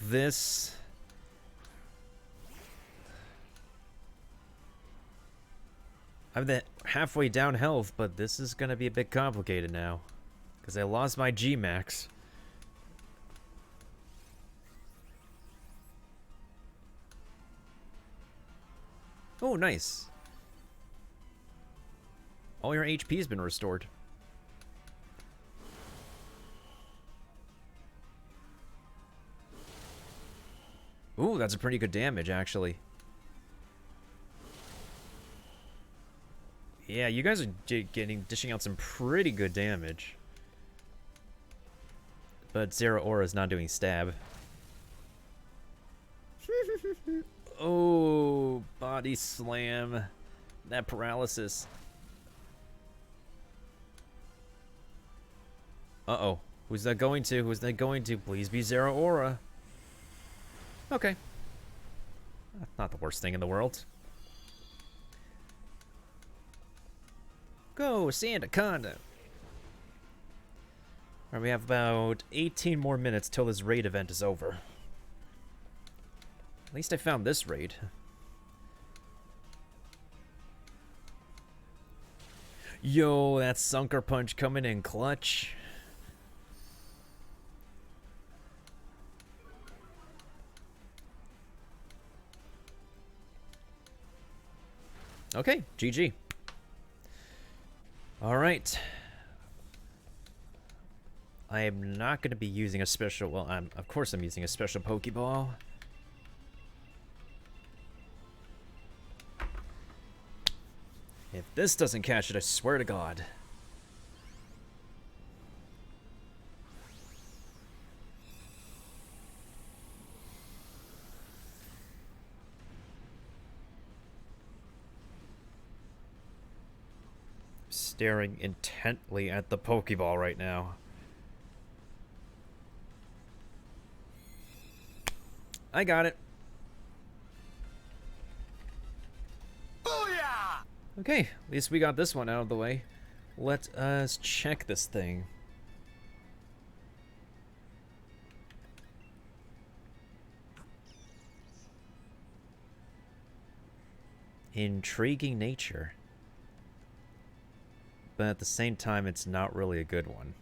S1: This... I'm halfway down health, but this is gonna be a bit complicated now. Because I lost my G-Max. Oh, nice. All your HP's been restored. Ooh, that's a pretty good damage, actually. Yeah, you guys are dishing out some pretty good damage. But Zeraora's not doing stab. Oh, body slam. That paralysis. Uh-oh. Who's that going to? Who's that going to? Please be Zera Aura. Okay. That's not the worst thing in the world. Go, Sandaconda. Alright, we have about 18 more minutes till this raid event is over. At least I found this raid. Yo, that Sunker Punch coming in clutch. Okay, GG. Alright. I am not going to be using a special... Well, of course I'm using a special Pokeball. If this doesn't catch it, I swear to God. Staring intently at the Pokeball right now. I got it.
S2: Booyah!
S1: Okay, at least we got this one out of the way. Let us check this thing. Intriguing nature. But at the same time, it's not really a good one.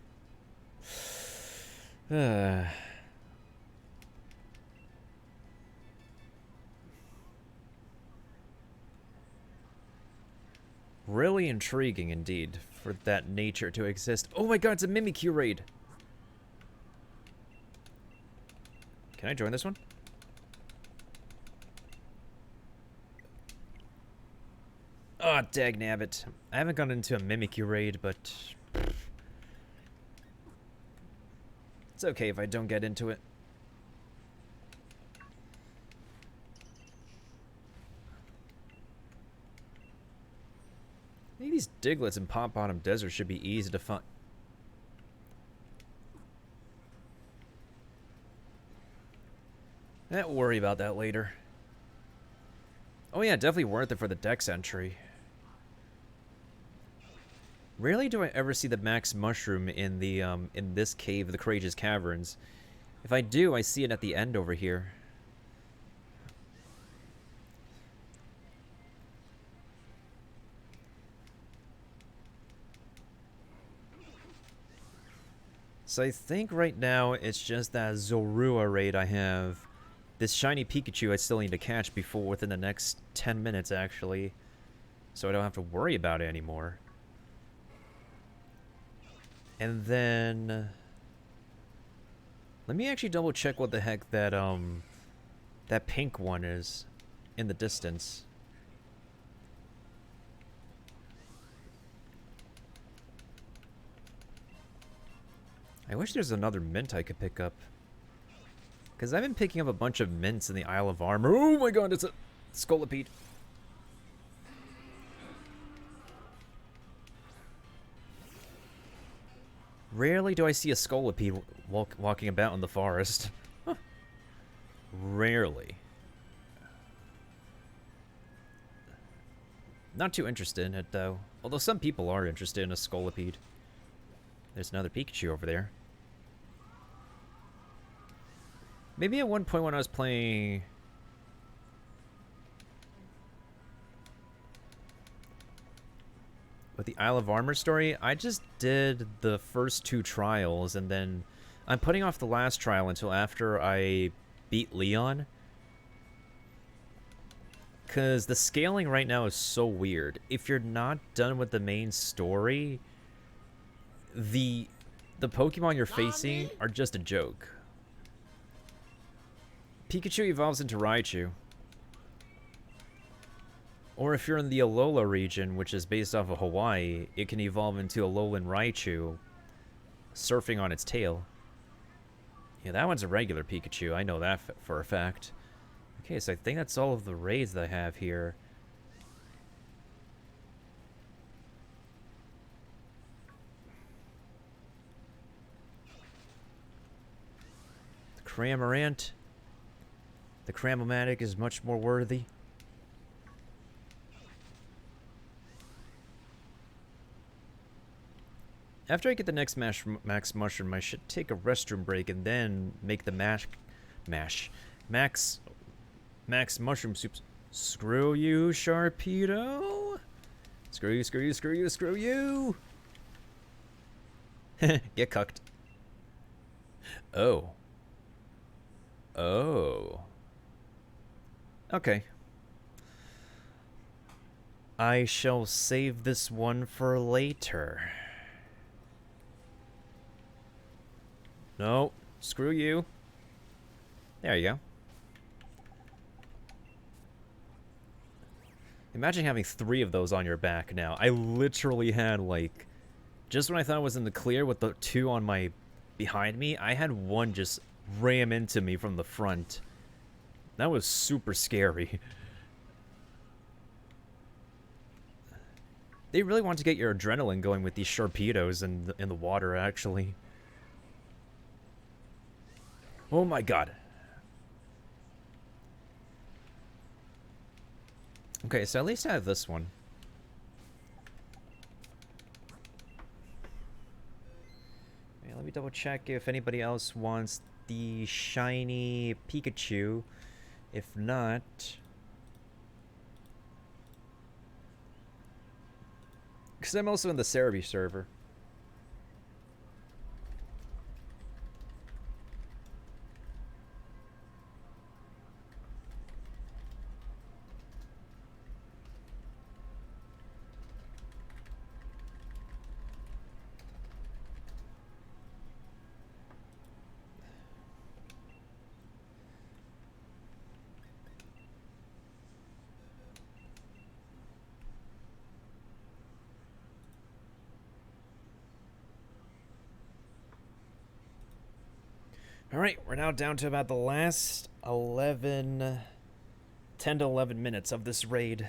S1: Really intriguing indeed for that nature to exist. Oh my god, it's a Mimikyu raid! Can I join this one? Oh, dagnabbit. I haven't gone into a Mimikyu raid, but... it's okay if I don't get into it. I think these Diglets in Pot Bottom Desert should be easy to find. We'll worry about that later. Oh yeah, definitely worth it for the Dex entry. Rarely do I ever see the Max Mushroom in the in this cave, the Courageous Caverns. If I do, I see it at the end over here. So I think right now it's just that Zorua raid I have. This shiny Pikachu I still need to catch before within the next 10 minutes actually. So I don't have to worry about it anymore. And then let me actually double check what the heck that that pink one is in the distance. I wish there's another mint I could pick up. Because I've been picking up a bunch of mints in the Isle of Armor. Oh my god, it's a Scolipede. Rarely do I see a Scolipede walking about in the forest. Huh. Rarely. Not too interested in it, though. Although some people are interested in a Scolipede. There's another Pikachu over there. Maybe at one point when I was playing... with the Isle of Armor story, I just did the first 2 trials, and then I'm putting off the last trial until after I beat Leon. Because the scaling right now is so weird. If you're not done with the main story, the Pokemon you're facing are just a joke. Pikachu evolves into Raichu. Or if you're in the Alola region, which is based off of Hawaii, it can evolve into Alolan Raichu, surfing on its tail. Yeah, that one's a regular Pikachu. I know that for a fact. Okay, so I think that's all of the raids that I have here. Cramorant. The Cramomatic is much more worthy. After I get the next max mushroom, I should take a restroom break and then make the max mushroom soups. Screw you, Sharpedo. Screw you, screw you, screw you, screw you. Get cucked. Oh. Oh. Okay. I shall save this one for later. No, screw you. There you go. Imagine having 3 of those on your back now. I literally had, like, just when I thought I was in the clear with the 2 on my behind me, I had 1 just ram into me from the front. That was super scary. They really want to get your adrenaline going with these Sharpedos in the water, actually. Oh my god. Okay, so at least I have this one. Okay, let me double check if anybody else wants the shiny Pikachu. If not... because I'm also in the Cerebi server. Alright, we're now down to about the last 10 to 11 minutes of this raid.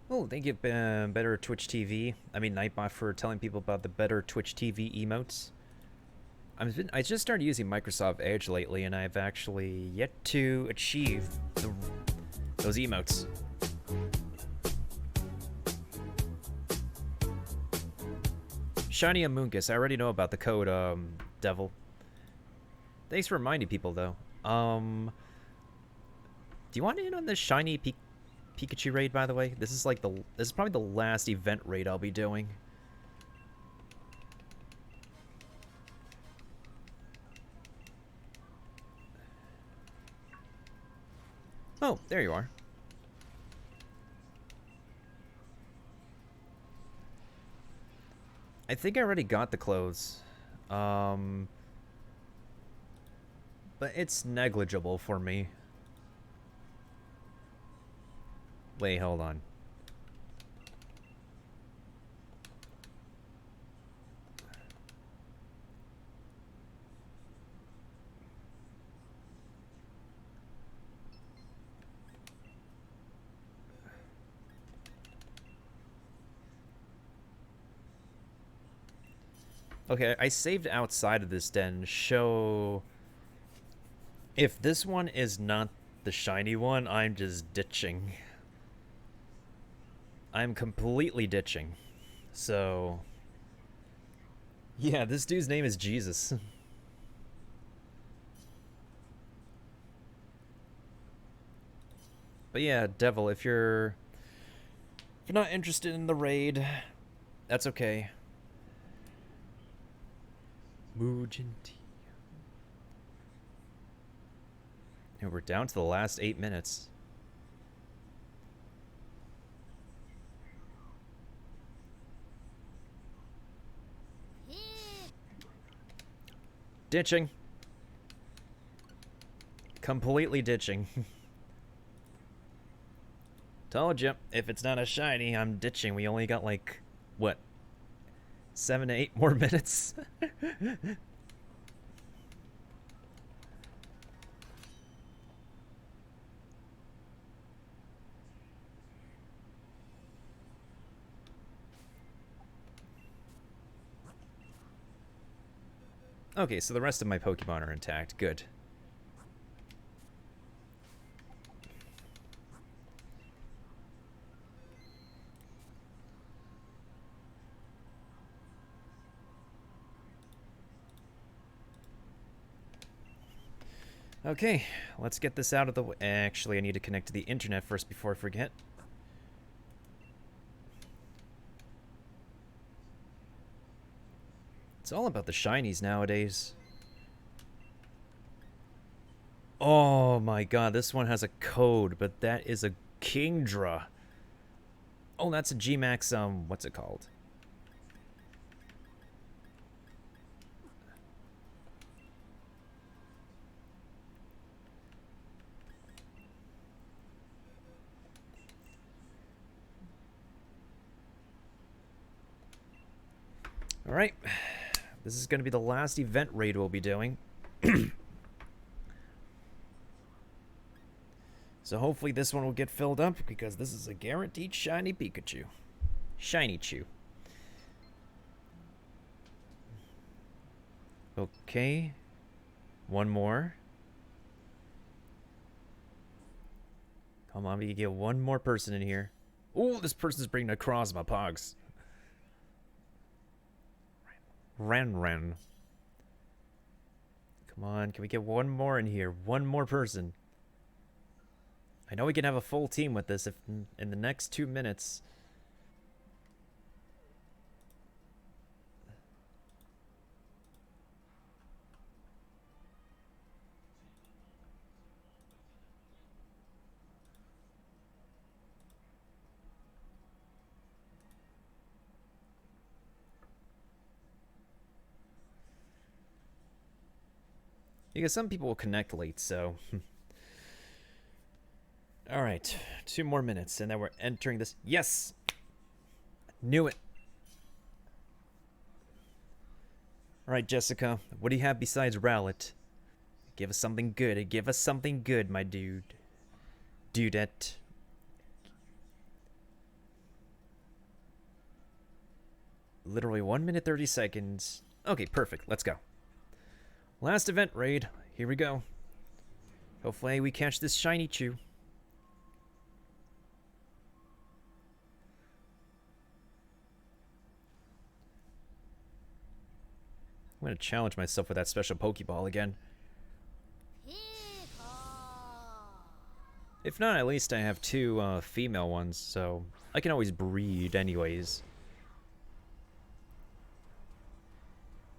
S1: Oh, thank you, Better Twitch TV. I mean, Nightbot, for telling people about the Better Twitch TV emotes. I just started using Microsoft Edge lately, and I've actually yet to achieve those emotes. Shiny Amoongus. I already know about the code, Devil. Thanks for reminding people, though. Do you want in on this shiny Pikachu raid, by the way? This is like this is probably the last event raid I'll be doing. Oh, there you are. I think I already got the clothes. But it's negligible for me. Wait, hold on. Okay, I saved outside of this den. Show... if this one is not the shiny one, I'm just ditching. I'm completely ditching. So... yeah, this dude's name is Jesus. But yeah, Devil, if you're not interested in the raid, that's okay. Mujanti. And we're down to the last 8 minutes. Ditching. Completely ditching. Told you, if it's not a shiny, I'm ditching. We only got like, what, 7 to 8 more minutes? Okay, so the rest of my Pokemon are intact. Good. Okay, let's get this out of the way. Actually, I need to connect to the internet first before I forget. It's all about the shinies nowadays. Oh my god, this one has a code, but that is a Kingdra. Oh, that's a G-Max, what's it called? Alright. This is going to be the last event raid we'll be doing. So hopefully this one will get filled up, because this is a guaranteed shiny Pikachu. Shiny Chew. Okay. One more. Come on, we can get one more person in here. Oh, this person's bringing across my pogs. Ren. Come on, can we get one more in here? One more person. I know we can have a full team with this if in the next 2 minutes. Because some people will connect late, so... Alright, 2 more minutes, and then we're entering this... Yes! Knew it! Alright, Jessica, what do you have besides Rowlet? Give us something good. Give us something good, my dude. Dudette. Literally 1 minute 30 seconds. Okay, perfect. Let's go. Last event raid. Here we go. Hopefully we catch this shiny Chew. I'm gonna challenge myself with that special Pokeball again. If not, at least I have 2 female ones, so I can always breed anyways.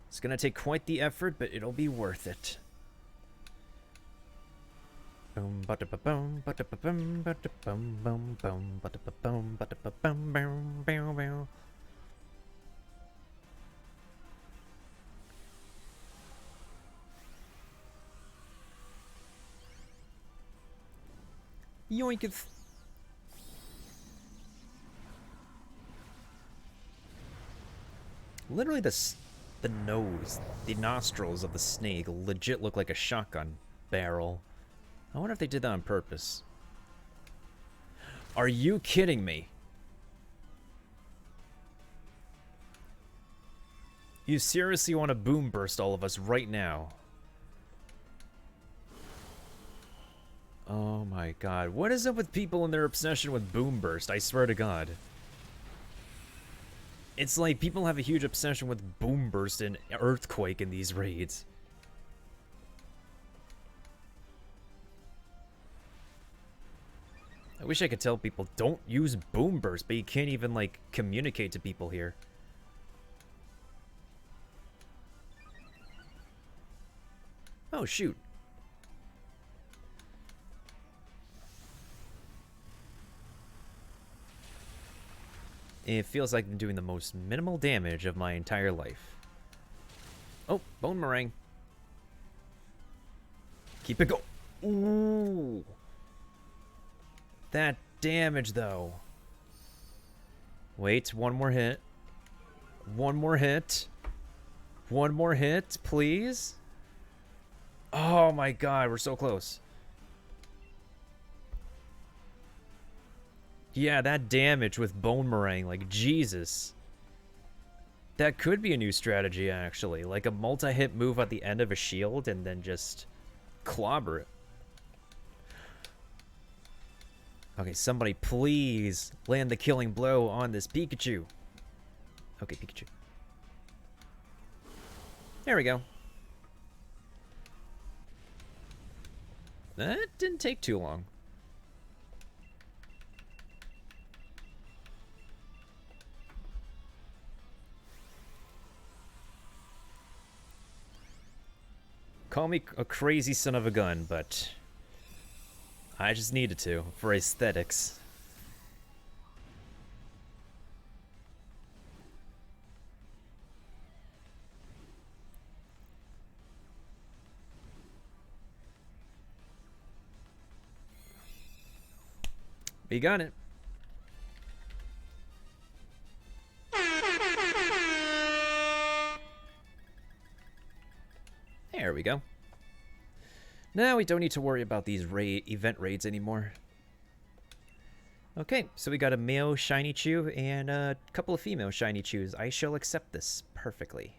S1: It's gonna take quite the effort, but it'll be worth it. Boom, ba-da-ba-boom, ba-da-ba-boom, ba-da-bum, bum, bum, ba-da-ba-boom, ba-da-ba-bum, bow, bow, bow. Yoinketh. Literally the nose, the nostrils of the snake legit look like a shotgun barrel. I wonder if they did that on purpose. Are you kidding me? You seriously want to boom burst all of us right now? Oh my god. What is up with people and their obsession with boom burst? I swear to god. It's like people have a huge obsession with boom burst and earthquake in these raids. I wish I could tell people don't use boom burst, but you can't even like communicate to people here. Oh shoot. It feels like I'm doing the most minimal damage of my entire life. Oh, bone meringue. Keep it go. Ooh. That damage, though. Wait, one more hit. One more hit. One more hit, please. Oh my god, we're so close. Yeah, that damage with Bone Meringue, like, Jesus. That could be a new strategy, actually. Like a multi-hit move at the end of a shield and then just clobber it. Okay, somebody please land the killing blow on this Pikachu. Okay, Pikachu. There we go. That didn't take too long. Call me a crazy son of a gun, but I just needed to for aesthetics. We got it. There we go. Now we don't need to worry about these event raids anymore. Okay, so we got a male shiny chew and a couple of female shiny chews. I shall accept this perfectly.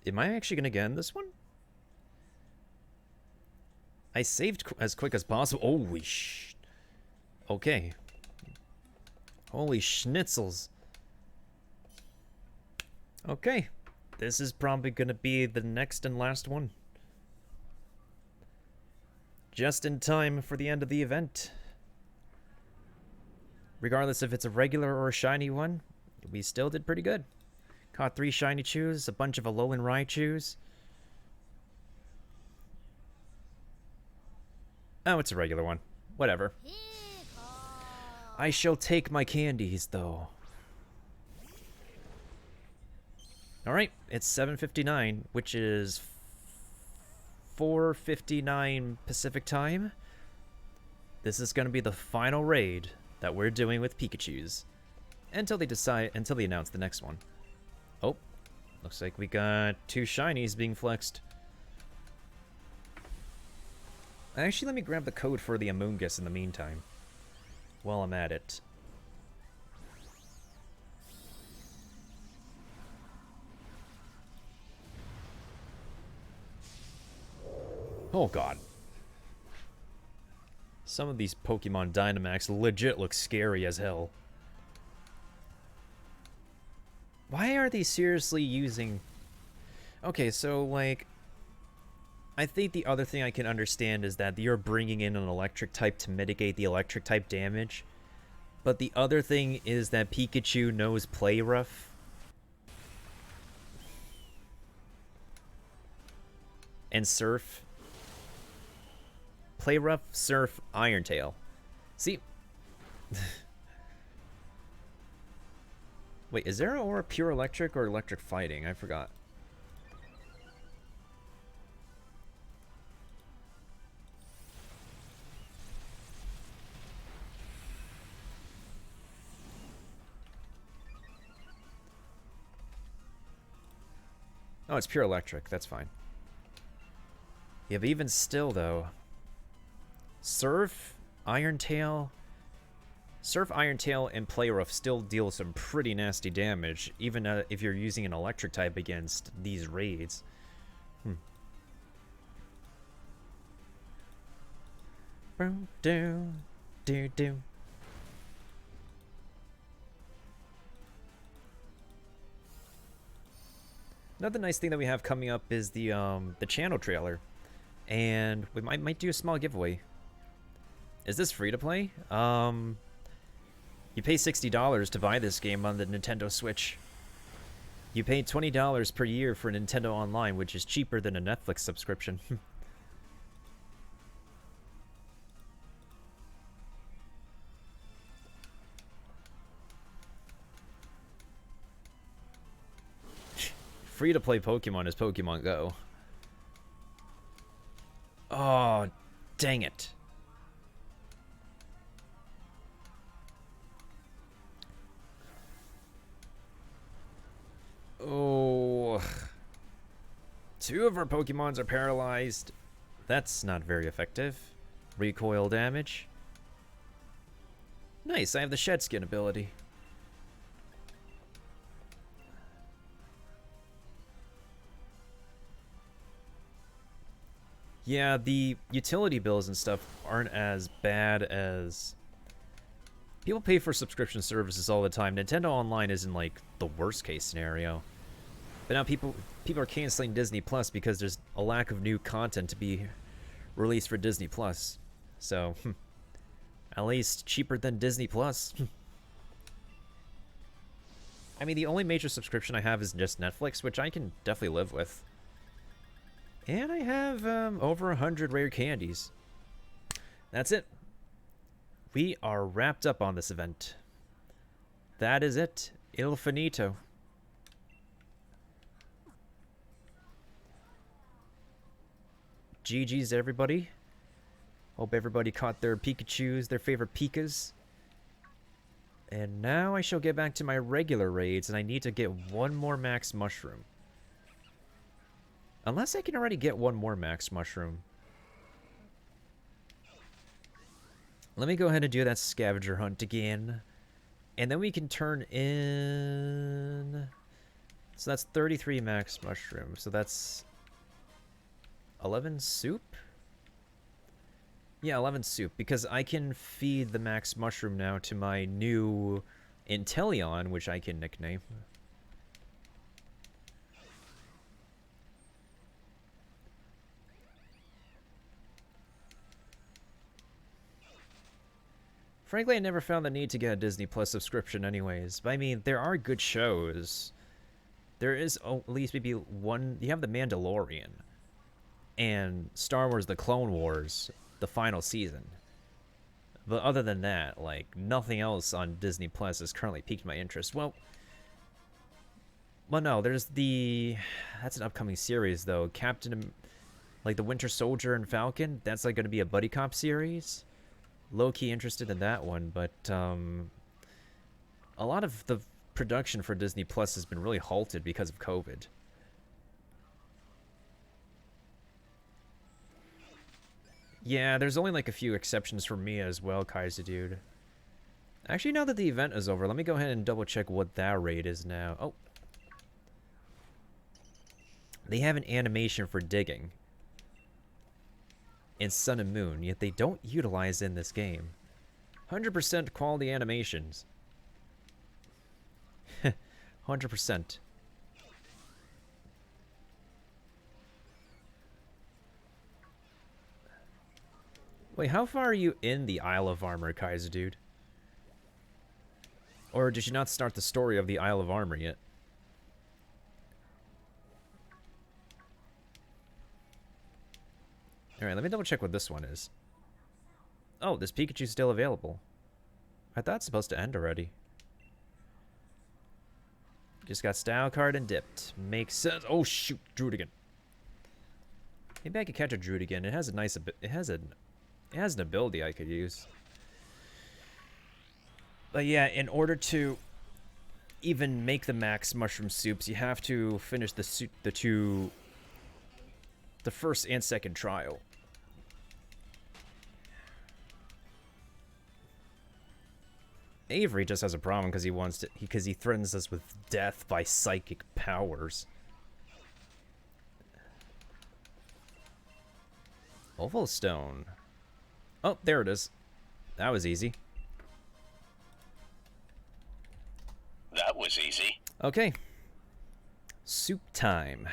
S1: Am I actually going to get in this one? I saved as quick as possible. Holy sh... Okay. Holy schnitzels. Okay. This is probably going to be the next and last one. Just in time for the end of the event. Regardless if it's a regular or a shiny one, we still did pretty good. Caught 3 shiny chews, a bunch of Alolan Raichus. Oh, it's a regular one. Whatever. I shall take my candies, though. Alright, it's 7:59, which is 4:59 Pacific time. This is going to be the final raid that we're doing with Pikachus. Until they announce the next one. Oh, looks like we got 2 shinies being flexed. Actually, let me grab the code for the Amoonguss in the meantime, while I'm at it. Oh god. Some of these Pokemon Dynamax legit look scary as hell. Why are they seriously using... Okay, so, like... I think the other thing I can understand is that you're bringing in an electric type to mitigate the electric type damage. But the other thing is that Pikachu knows Play Rough. And Surf. Play Rough, Surf, Iron Tail. See... Wait, is there or pure electric or electric fighting? I forgot. Oh, it's pure electric. That's fine. Yeah, but even still, though... Surf, Iron Tail... Surf, Iron Tail, and Play Rough still deal some pretty nasty damage, even if you're using an electric type against these raids. Another nice thing that we have coming up is the channel trailer, and we might do a small giveaway. Is this free to play? You pay $60 to buy this game on the Nintendo Switch. You pay $20 per year for Nintendo Online, which is cheaper than a Netflix subscription. Free to play Pokemon is Pokemon Go. Oh, dang it. Oh. 2 of our Pokemons are paralyzed. That's not very effective. Recoil damage. Nice, I have the Shed Skin ability. Yeah, the utility bills and stuff aren't as bad as... People pay for subscription services all the time. Nintendo Online isn't like the worst case scenario. But now people are canceling Disney Plus because there's a lack of new content to be released for Disney Plus. So, at least cheaper than Disney Plus. I mean, the only major subscription I have is just Netflix, which I can definitely live with. And I have over 100 rare candies. That's it. We are wrapped up on this event. That is it. Il finito. GG's everybody. Hope everybody caught their Pikachus, their favorite Pikas. And now I shall get back to my regular raids, and I need to get one more max mushroom. Unless I can already get one more max mushroom. Let me go ahead and do that scavenger hunt again. And then we can turn in... So that's 33 max mushrooms. So that's 11 soup? Yeah, 11 soup. Because I can feed the max mushroom now to my new Inteleon, which I can nickname. Frankly, I never found the need to get a Disney Plus subscription anyways. But I mean, there are good shows. There is at least maybe one... You have The Mandalorian. And Star Wars The Clone Wars, the final season. But other than that, like, nothing else on Disney Plus has currently piqued my interest. Well, no, there's the... That's an upcoming series, though. Like, the Winter Soldier and Falcon. That's, like, going to be a buddy cop series. Low-key interested in that one, but a lot of the production for Disney Plus has been really halted because of COVID. Yeah, there's only like a few exceptions for me as well, Kaiser Dude. Actually, now that the event is over, let me go ahead and double check what that rate is now. Oh. They have an animation for digging in Sun and Moon, yet they don't utilize in this game. 100% quality animations. 100%. Wait, how far are you in the Isle of Armor, Kaiser Dude? Or did you not start the story of the Isle of Armor yet? Alright, let me double check what this one is. Oh, this Pikachu's still available. I thought it's supposed to end already. Just got style card and dipped. Makes sense. Oh shoot, Druidigan. Maybe I could catch a Druidigan. It has a nice it has an ability I could use. But yeah, in order to even make the max mushroom soups, you have to finish the first and second trial. Avery just has a problem because he threatens us with death by psychic powers. Oval stone. Oh, there it is. That was easy.
S5: That was easy.
S1: Okay. Soup time.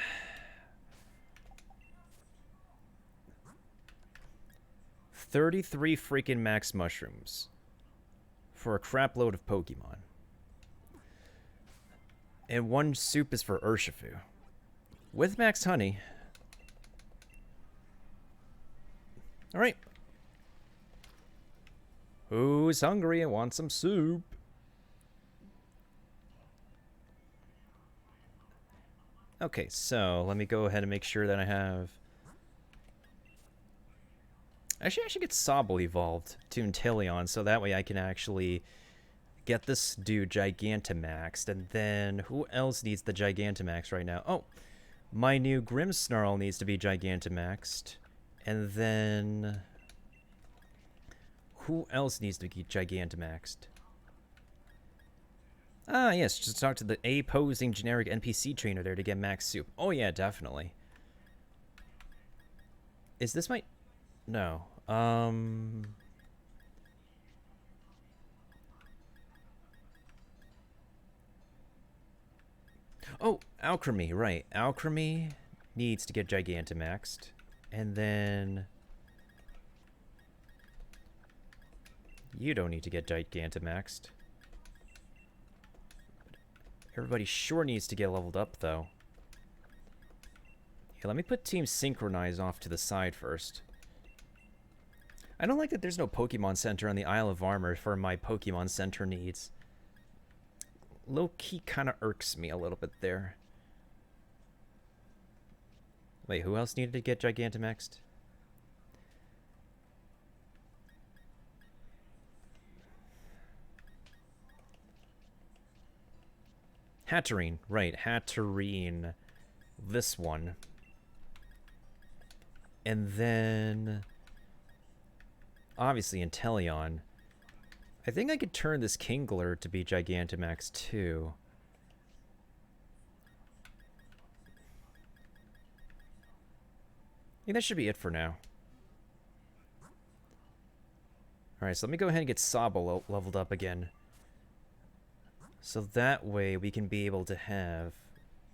S1: $33 freaking max mushrooms for a crap load of Pokemon. And 1 soup is for Urshifu. With max honey. Alright. Who's hungry and wants some soup? Okay, so let me go ahead and make sure that I have... Actually, I should get Sobble evolved to Inteleon, so that way I can actually get this dude Gigantamaxed. And then, who else needs the Gigantamax right now? Oh, my new Grimmsnarl needs to be Gigantamaxed. And then... who else needs to be Gigantamaxed? Ah, yes, just talk to the A-posing generic NPC trainer there to get max soup. Oh yeah, definitely. Is this my... No. Oh, Alchemy, right. Alchemy needs to get Gigantamaxed. And then... you don't need to get Gigantamaxed. Everybody sure needs to get leveled up, though. Here, let me put Team Synchronize off to the side first. I don't like that there's no Pokemon Center on the Isle of Armor for my Pokemon Center needs. Low-key kind of irks me a little bit there. Wait, who else needed to get Gigantamaxed? Hatterene, right, Hatterene. This one. And then... obviously Inteleon. I think I could turn this Kingler to be Gigantamax too. I think that should be it for now. Alright, so let me go ahead and get Sobble leveled up again. So that way we can be able to have...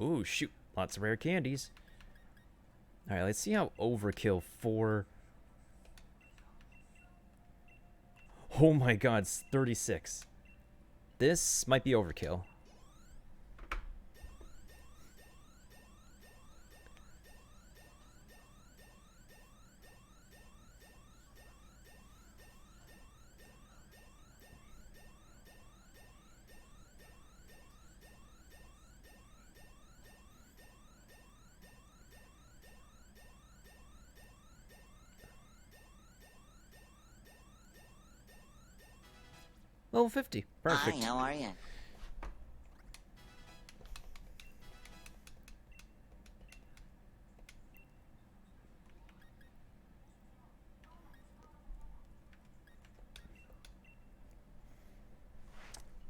S1: ooh, shoot. Lots of rare candies. Alright, let's see how Overkill 4... oh my god, it's 36. This might be Overkill. Level 50. Perfect.
S6: Hi, how are you?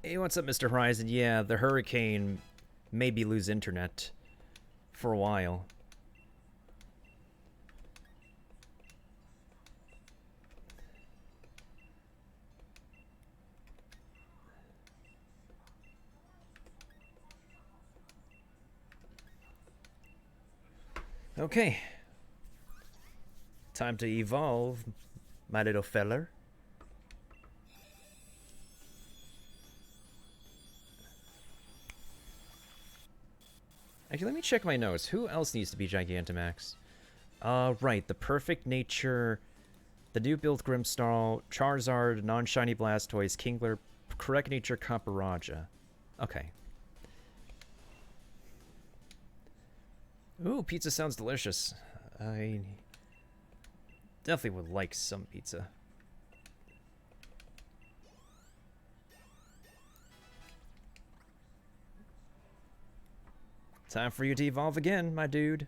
S1: Hey, what's up, Mr. Horizon? Yeah, the hurricane maybe lose internet for a while. Okay. Time to evolve, my little feller. Actually, let me check my notes. Who else needs to be Gigantamax? Right, the Perfect Nature, the new build Grimmsnarl, Charizard, non-shiny Blastoise, Kingler, Correct Nature Kaparaja. Okay. Ooh, pizza sounds delicious. I definitely would like some pizza. Time for you to evolve again, my dude.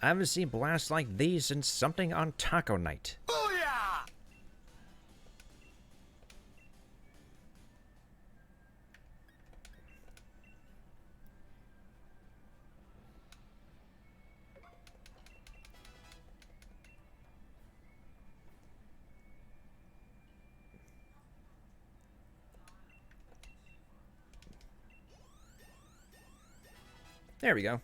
S1: I haven't seen blasts like these since something on Taco Night. There we go.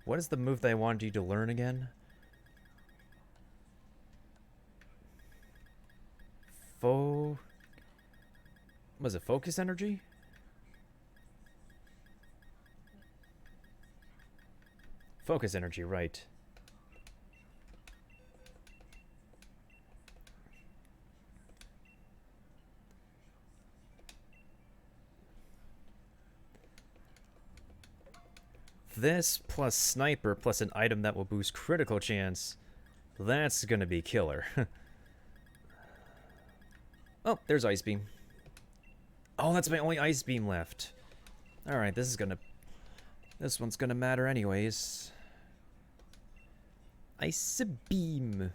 S1: What is the move that I wanted you to learn again? Was it focus energy? Focus energy, right. This plus sniper plus an item that will boost critical chance. That's gonna be killer. Oh, there's Ice Beam. Oh, that's my only Ice Beam left. Alright, this one's gonna matter anyways. Ice Beam.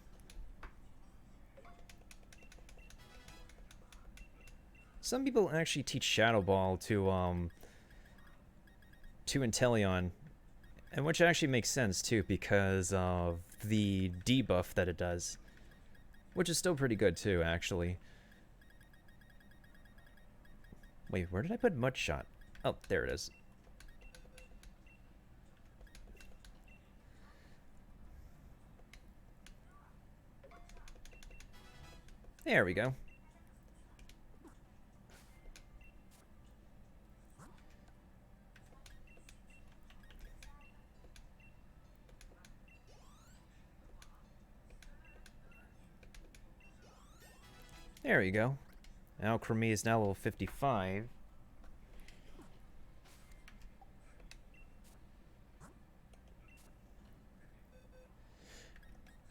S1: Some people actually teach Shadow Ball to Inteleon, and which actually makes sense too because of the debuff that it does, which is still pretty good too, actually. Wait, where did I put Mud Shot? Oh, there it is. There we go. There you go. Now Cremie is now level 55.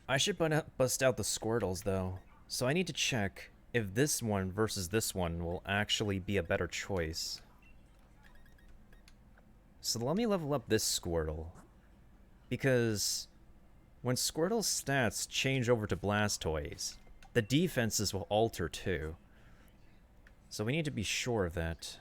S1: I should bust out the Squirtles though. So I need to check if this one versus this one will actually be a better choice. So let me level up this Squirtle. Because when Squirtle's stats change over to Blastoise, the defenses will alter too. So we need to be sure of that.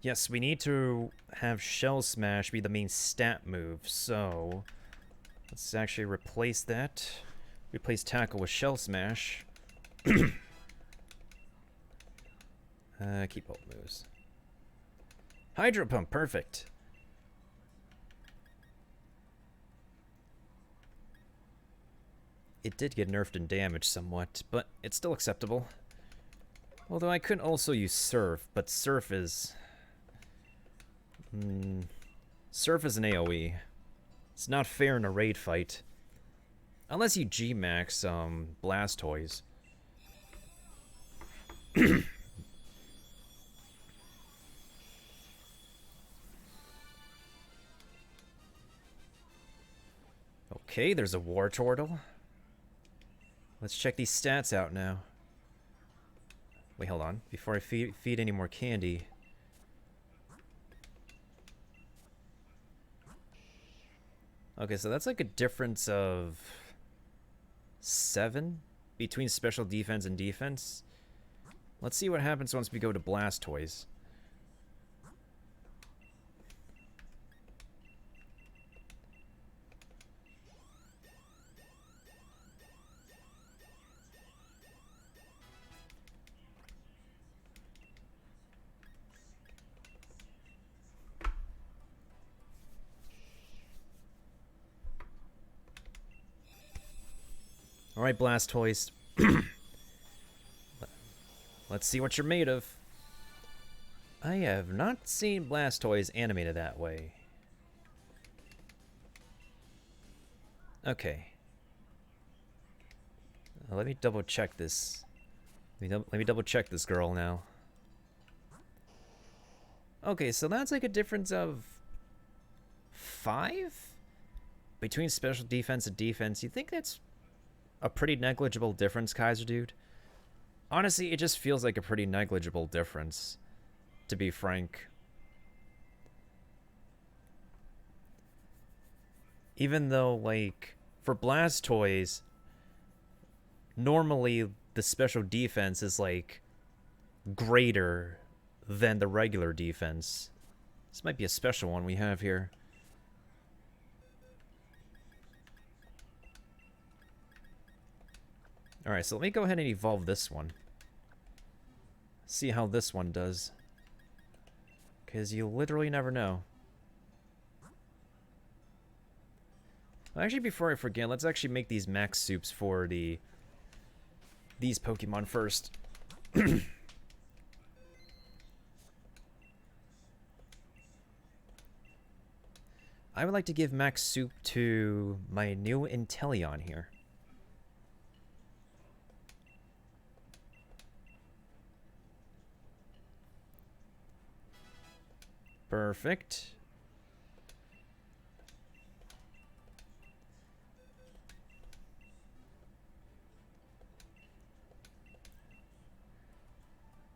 S1: Yes, we need to have Shell Smash be the main stat move, so let's actually replace that. Replace Tackle with Shell Smash. Keep all moves. Hydro Pump, perfect. It did get nerfed in damage somewhat, but it's still acceptable. Although I could also use Surf, but Surf is... Surf is an AoE. It's not fair in a raid fight. Unless you G-Max, Blastoise. Okay, there's a Wartortle. Let's check these stats out now. Wait, hold on. Before I feed any more candy... Okay, so that's like a difference of 7 between special defense and defense. Let's see what happens once we go to Blastoise. Alright, Blastoise. Let's see what you're made of. I have not seen Blastoise animated that way. Okay. Let me double check this. Let me double check this girl now. Okay, so that's like a difference of 5? Between special defense and defense. You think that's a pretty negligible difference, Kaiser Dude? Honestly, it just feels like a pretty negligible difference, to be frank. Even though, like, for Blastoise, normally the special defense is like greater than the regular defense. This might be a special one we have here. Alright, so let me go ahead and evolve this one. See how this one does. Because you literally never know. Actually, before I forget, let's actually make these max soups for these Pokemon first. I would like to give max soup to my new Inteleon here. Perfect.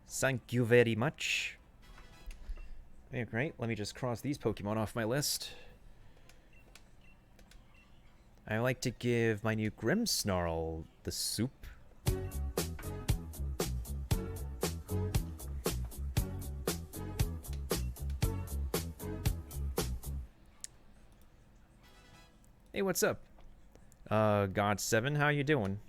S1: Thank you very much. Okay, great. Let me just cross these Pokemon off my list. I like to give my new Grimmsnarl the soup. Hey, what's up? God7, how you doing?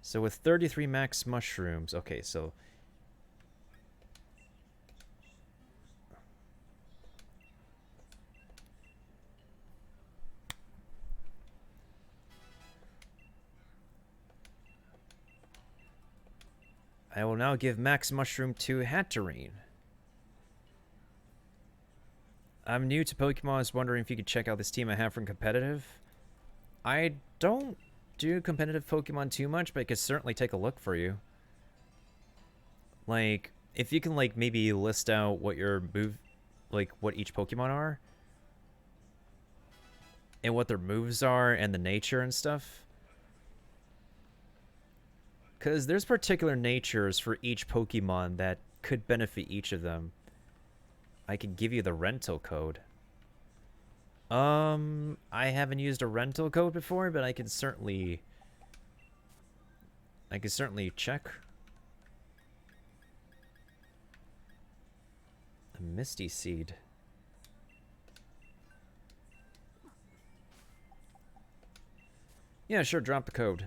S1: So with 33 max mushrooms, okay, so... I will now give max mushroom to Hatterene. I'm new to Pokemon. I was wondering if you could check out this team I have from competitive. I don't do competitive Pokemon too much, but I could certainly take a look for you. Like, if you can, like, maybe list out what your move, like, what each Pokemon are, and what their moves are, and the nature and stuff. Because there's particular natures for each Pokemon that could benefit each of them. I can give you the rental code. I haven't used a rental code before, but I can certainly check. A Misty Seed. Yeah, sure, drop the code.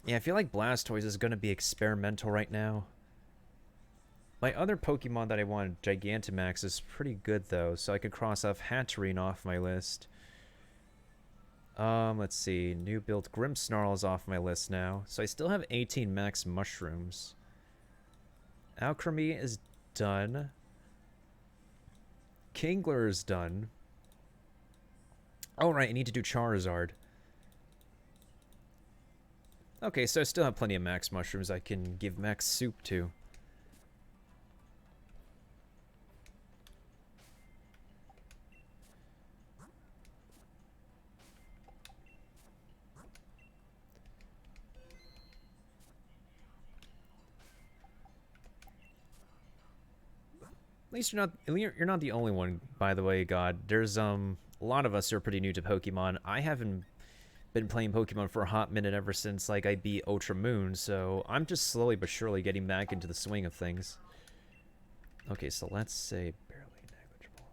S1: Yeah, I feel like Blastoise is going to be experimental right now. My other Pokemon that I want, Gigantamax, is pretty good, though, so I could cross off Hatterene off my list. Let's see. New build Grimmsnarl is off my list now, so I still have 18 max mushrooms. Alchemy is done. Kingler is done. Oh, right, I need to do Charizard. Okay, so I still have plenty of max mushrooms I can give max soup to. At least you're not the only one, by the way, God. There's a lot of us who are pretty new to Pokemon. I haven't been playing Pokemon for a hot minute ever since like I beat Ultra Moon, so I'm just slowly but surely getting back into the swing of things. Okay, so let's say barely negligible.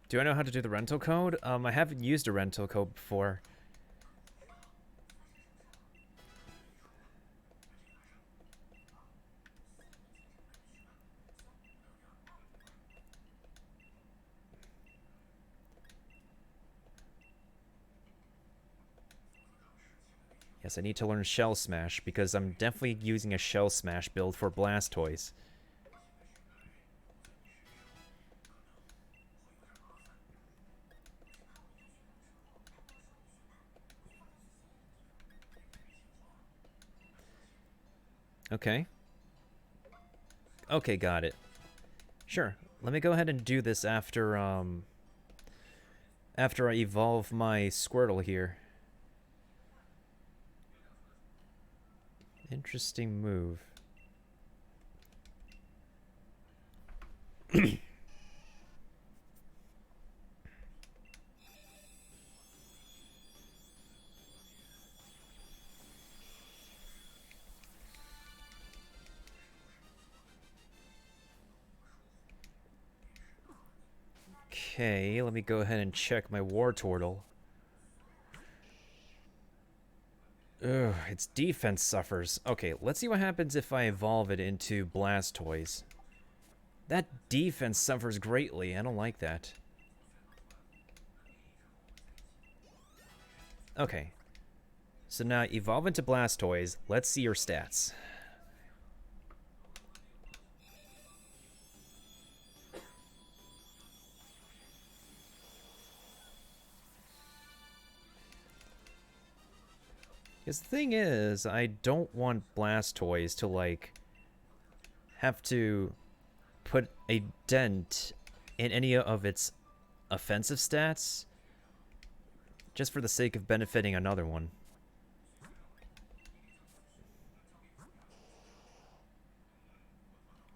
S1: Do I know how to do the rental code? I haven't used a rental code before. Yes, I need to learn Shell Smash, because I'm definitely using a Shell Smash build for Blastoise. Okay. Okay, got it. Sure. Let me go ahead and do this after after I evolve my Squirtle here. Interesting move. Okay, let me go ahead and check my Wartortle. Ugh, its defense suffers. Okay, let's see what happens if I evolve it into Blastoise. That defense suffers greatly. I don't like that. Okay. So now evolve into Blastoise. Let's see your stats. Because the thing is, I don't want Blastoise to, like, have to put a dent in any of its offensive stats just for the sake of benefiting another one.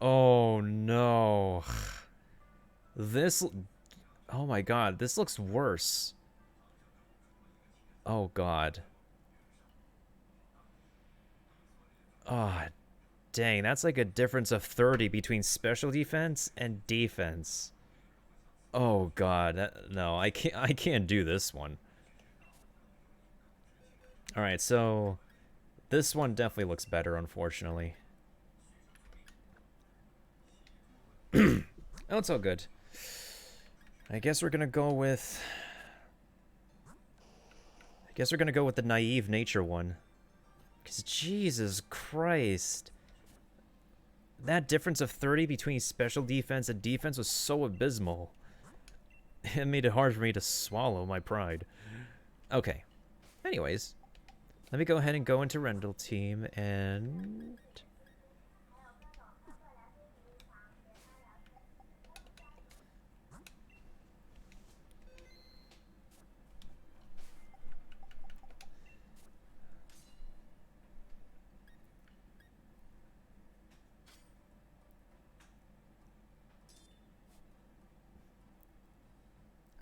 S1: Oh, no. This... Oh, my God. This looks worse. Oh, God. Oh, dang, that's like a difference of 30 between special defense and defense. Oh god, no, I can't do this one. All right, so this one definitely looks better, unfortunately. Oh, it's all good. I guess we're gonna go with the naive nature one. Because Jesus Christ. That difference of 30 between special defense and defense was so abysmal. It made it hard for me to swallow my pride. Okay. Anyways. Let me go ahead and go into Rendell team and...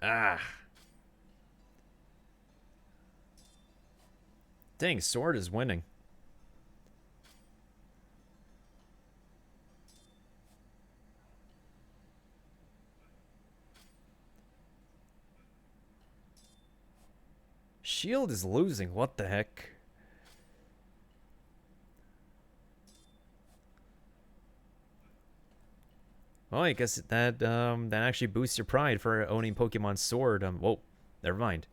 S1: Ah. Dang, Sword is winning. Shield is losing, what the heck? Well, I guess that that actually boosts your pride for owning Pokemon Sword. Whoa, never mind.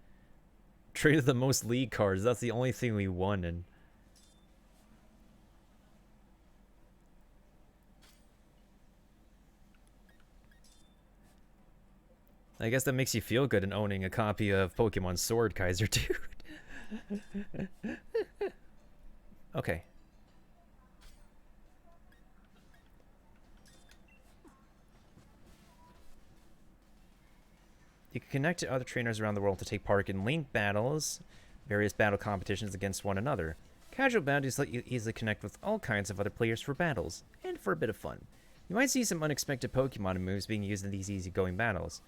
S1: Traded the most league cards. That's the only thing we won in. I guess that makes you feel good in owning a copy of Pokemon Sword, Kaiser, dude. Okay. You can connect to other trainers around the world to take part in linked battles, various battle competitions against one another. Casual bounties let you easily connect with all kinds of other players for battles, and for a bit of fun. You might see some unexpected Pokemon moves being used in these easygoing battles.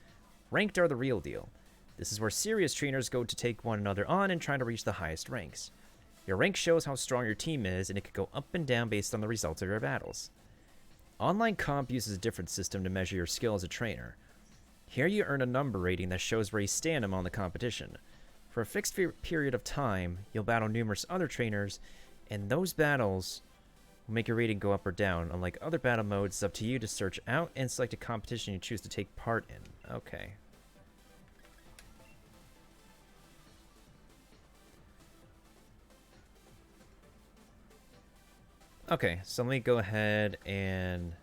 S1: Ranked are the real deal. This is where serious trainers go to take one another on and try to reach the highest ranks. Your rank shows how strong your team is, and it can go up and down based on the results of your battles. Online comp uses a different system to measure your skill as a trainer. Here you earn a number rating that shows where you stand among the competition. For a fixed period of time, you'll battle numerous other trainers, and those battles will make your rating go up or down. Unlike other battle modes, it's up to you to search out and select a competition you choose to take part in. Okay. Okay, so let me go ahead and...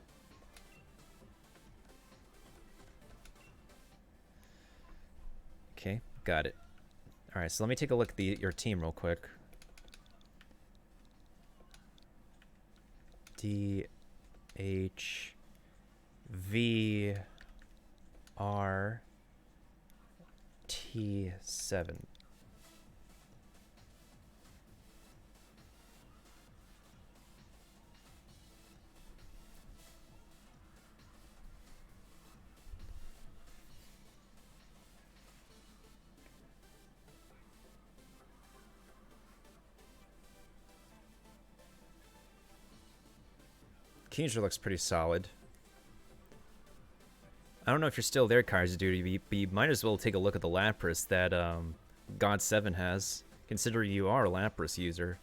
S1: Okay, got it. Alright, so let me take a look at your team real quick. D H V R T7. Kingdra looks pretty solid. I don't know if you're still there, Kaiser Duty, but you might as well take a look at the Lapras that God 7 has, considering you are a Lapras user.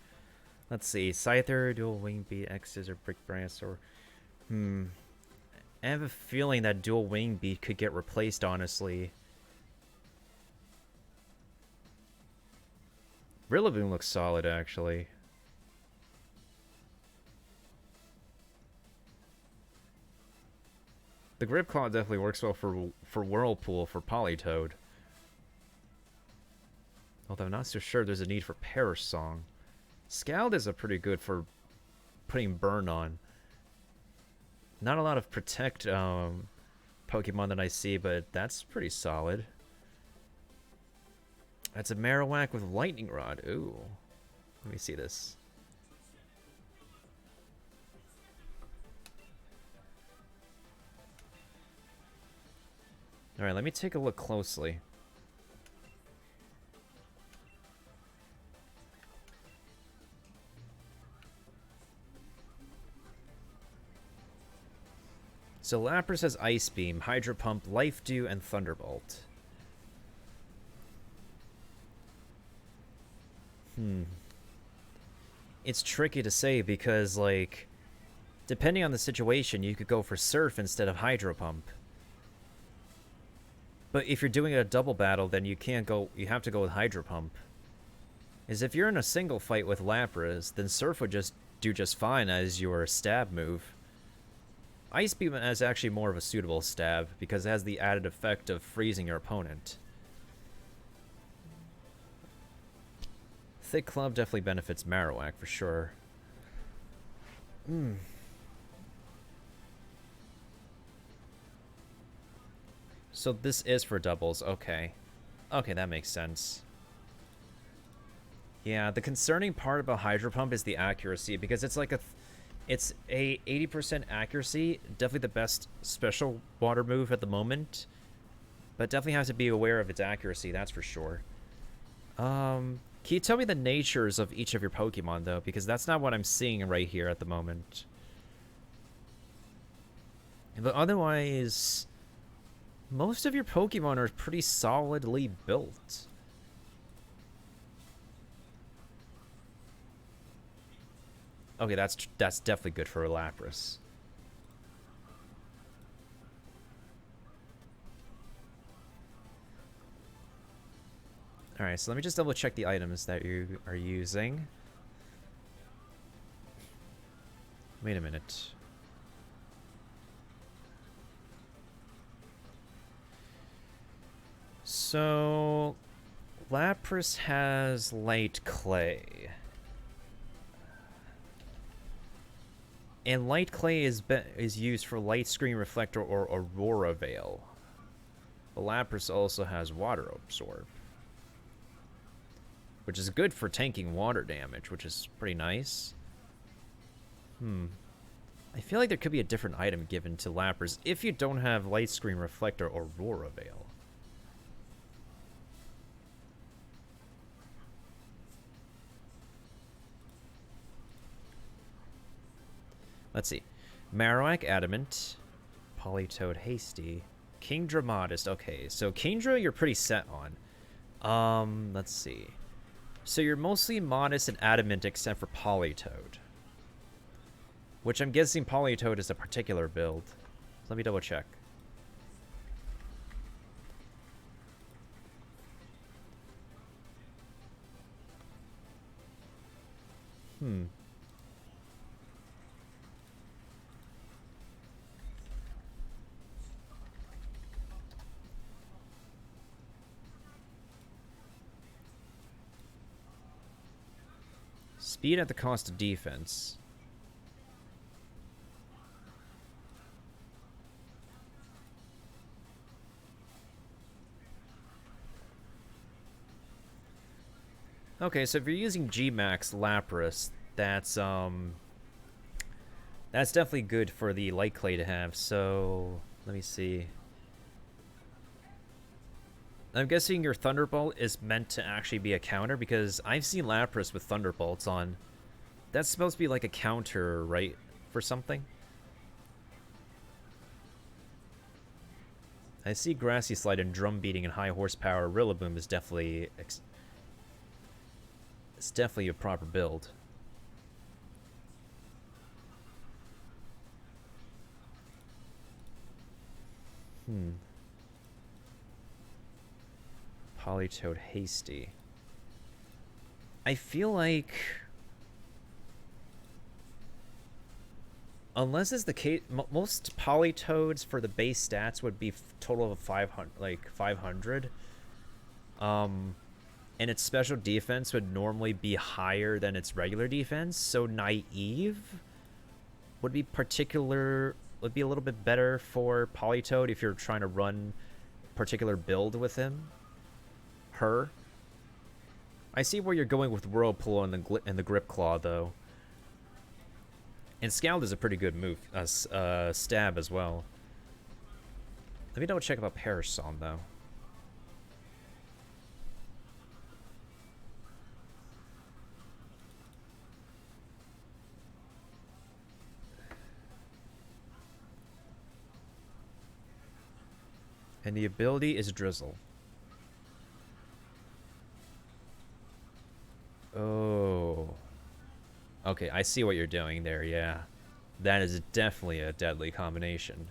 S1: Let's see, Scyther, Dual Wing Beat, X Scissor, Brick Brachiosaur. I have a feeling that Dual Wing Beat could get replaced, honestly. Rillaboom looks solid, actually. The Grip Claw definitely works well for Whirlpool, for Politoed. Although I'm not so sure there's a need for Perish Song. Scald is a pretty good for putting Burn on. Not a lot of Protect Pokemon that I see, but that's pretty solid. That's a Marowak with Lightning Rod. Ooh. Let me see this. Alright, let me take a look closely. So Lapras has Ice Beam, Hydro Pump, Life Dew, and Thunderbolt. It's tricky to say because, like, depending on the situation, you could go for Surf instead of Hydro Pump. But if you're doing a double battle, then you can't go. You have to go with Hydro Pump. Is if you're in a single fight with Lapras, then Surf would just do just fine as your stab move. Ice Beam is actually more of a suitable stab because it has the added effect of freezing your opponent. Thick Club definitely benefits Marowak for sure. So this is for doubles, okay. Okay, that makes sense. Yeah, the concerning part about Hydro Pump is the accuracy, because it's like it's a 80% accuracy, definitely the best special water move at the moment, but definitely has to be aware of its accuracy, that's for sure. Can you tell me the natures of each of your Pokemon, though, because that's not what I'm seeing right here at the moment. But otherwise, most of your Pokemon are pretty solidly built. Okay, that's definitely good for a Lapras. Alright, so let me just double check the items that you are using. Wait a minute. So, Lapras has Light Clay. And Light Clay is used for Light Screen Reflector or Aurora Veil. But Lapras also has Water Absorb, which is good for tanking water damage, which is pretty nice. I feel like there could be a different item given to Lapras if you don't have Light Screen Reflector or Aurora Veil. Let's see. Marowak Adamant, Politoed Hasty, Kingdra Modest. Okay, so Kingdra you're pretty set on. Let's see. So you're mostly Modest and Adamant except for Politoed, which I'm guessing Politoed is a particular build. Let me double check. Speed at the cost of defense. Okay, so if you're using G-Max Lapras, that's definitely good for the Light Clay to have. So let me see. I'm guessing your Thunderbolt is meant to actually be a counter, because I've seen Lapras with Thunderbolts on. That's supposed to be like a counter, right? For something? I see Grassy Slide and Drum Beating and High Horsepower. Rillaboom is definitely... it's definitely a proper build. Politoed Hasty. I feel like... unless it's the case, most Politoads for the base stats would be total of 500, like 500. And its special defense would normally be higher than its regular defense, so Naive would be a little bit better for Politoed if you're trying to run a particular build with him. I see where you're going with Whirlpool and the Grip Claw, though. And Scald is a pretty good move, stab as well. Let me double check about Perish Song, though. And the ability is Drizzle. Oh. Okay, I see what you're doing there, yeah. That is definitely a deadly combination.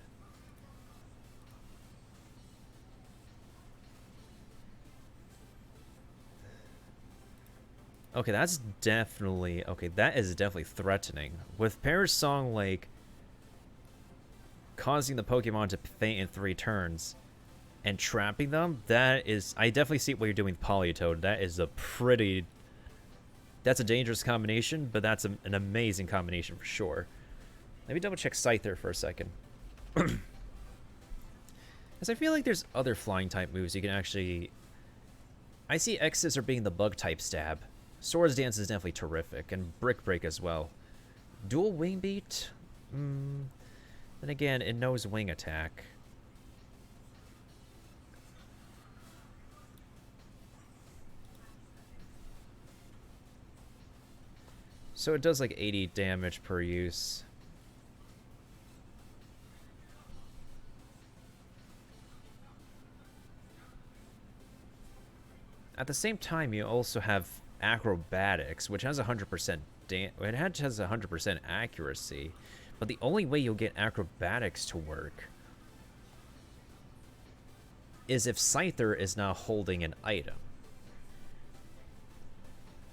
S1: Okay, that's definitely... okay, that is definitely threatening. With Perish Song, like, causing the Pokemon to faint in 3 turns and trapping them, that is... I definitely see what you're doing with Politoed. That is a pretty... that's a dangerous combination, but that's an amazing combination for sure. Let me double check Scyther for a second. Because I feel like there's other flying type moves you can actually... I see X-Scissor being the bug type stab. Swords Dance is definitely terrific, and Brick Break as well. Dual Wing Beat? Then again, it knows Wing Attack. So it does like 80 damage per use. At the same time, you also have Acrobatics, which has 100% it has 100% accuracy, but the only way you'll get Acrobatics to work is if Scyther is now holding an item.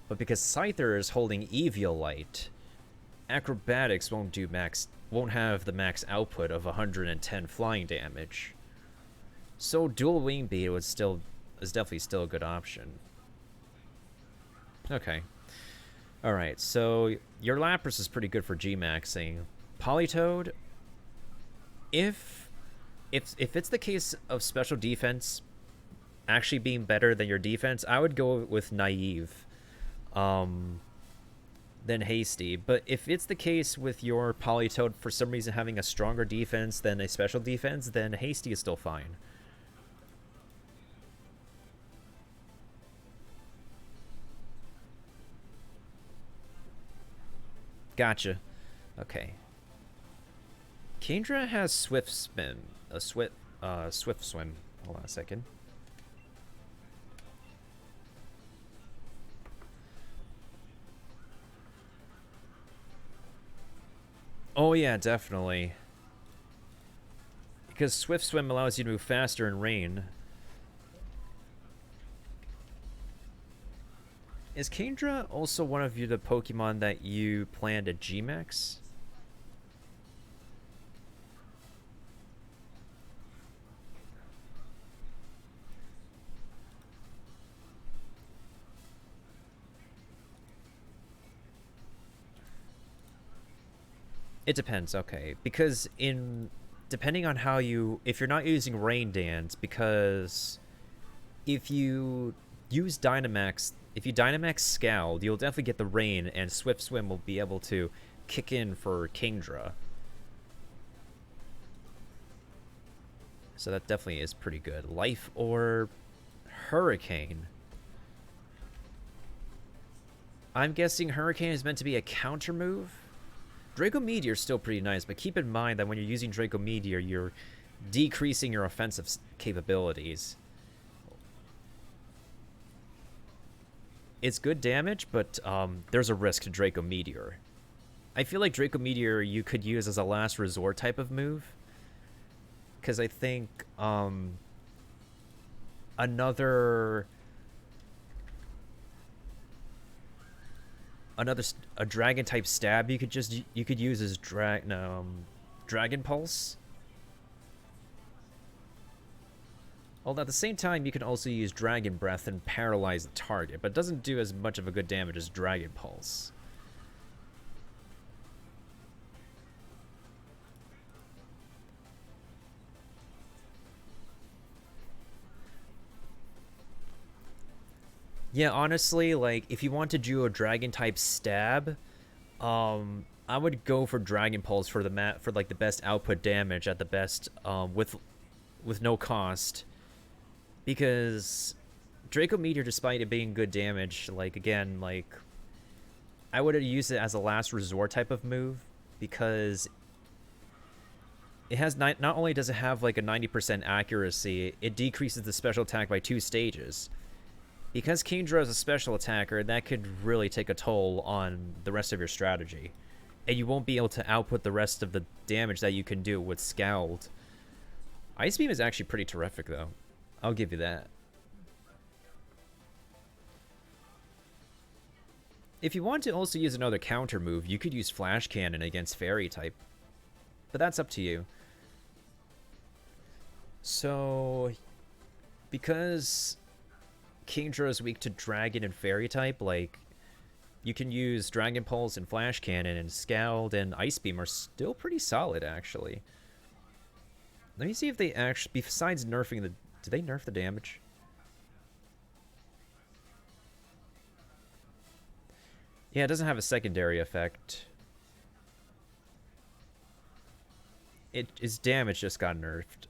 S1: But because Scyther is holding Eviolite, Acrobatics won't have the max output of 110 flying damage. So Dual Wing Beat is definitely still a good option. Okay. Alright, so your Lapras is pretty good for G-Maxing. Politoed, if it's the case of special defense actually being better than your defense, I would go with Naive than Hasty. But if it's the case with your Politoed for some reason having a stronger defense than a special defense, then Hasty is still fine. Gotcha. Okay. Kingdra has Swift Spin. Swift Swim. Hold on a second. Oh yeah, definitely. Because Swift Swim allows you to move faster in rain. Is Kingdra also one of the Pokemon that you plan to G-Max? It depends, okay. Because depending on how if you're not using Rain Dance, because if you use Dynamax, if you Dynamax Scald, you'll definitely get the Rain, and Swift Swim will be able to kick in for Kingdra. So that definitely is pretty good. Life Orb, Hurricane. I'm guessing Hurricane is meant to be a counter move. Draco Meteor is still pretty nice, but keep in mind that when you're using Draco Meteor, you're decreasing your offensive capabilities. It's good damage, but there's a risk to Draco Meteor. I feel like Draco Meteor you could use as a last resort type of move. Because I think a dragon type stab you could use as Dragon Pulse. Although at the same time you can also use Dragon Breath and paralyze the target, but it doesn't do as much of a good damage as Dragon Pulse. Yeah, honestly, like, if you want to do a dragon-type stab, I would go for Dragon Pulse for like the best output damage at the best, with no cost, because Draco Meteor, despite it being good damage, like again, like I would use it as a last resort type of move because it has not only does it have like a 90% accuracy, it decreases the special attack by 2 stages. Because Kingdra is a special attacker, that could really take a toll on the rest of your strategy. And you won't be able to output the rest of the damage that you can do with Scald. Ice Beam is actually pretty terrific, though. I'll give you that. If you want to also use another counter move, you could use Flash Cannon against Fairy type. But that's up to you. So, because Kingdra is weak to Dragon and Fairy type, like, you can use Dragon Pulse and Flash Cannon, and Scald and Ice Beam are still pretty solid, actually. Let me see if they actually, besides nerfing the, do they nerf the damage? Yeah, it doesn't have a secondary effect. Its damage just got nerfed.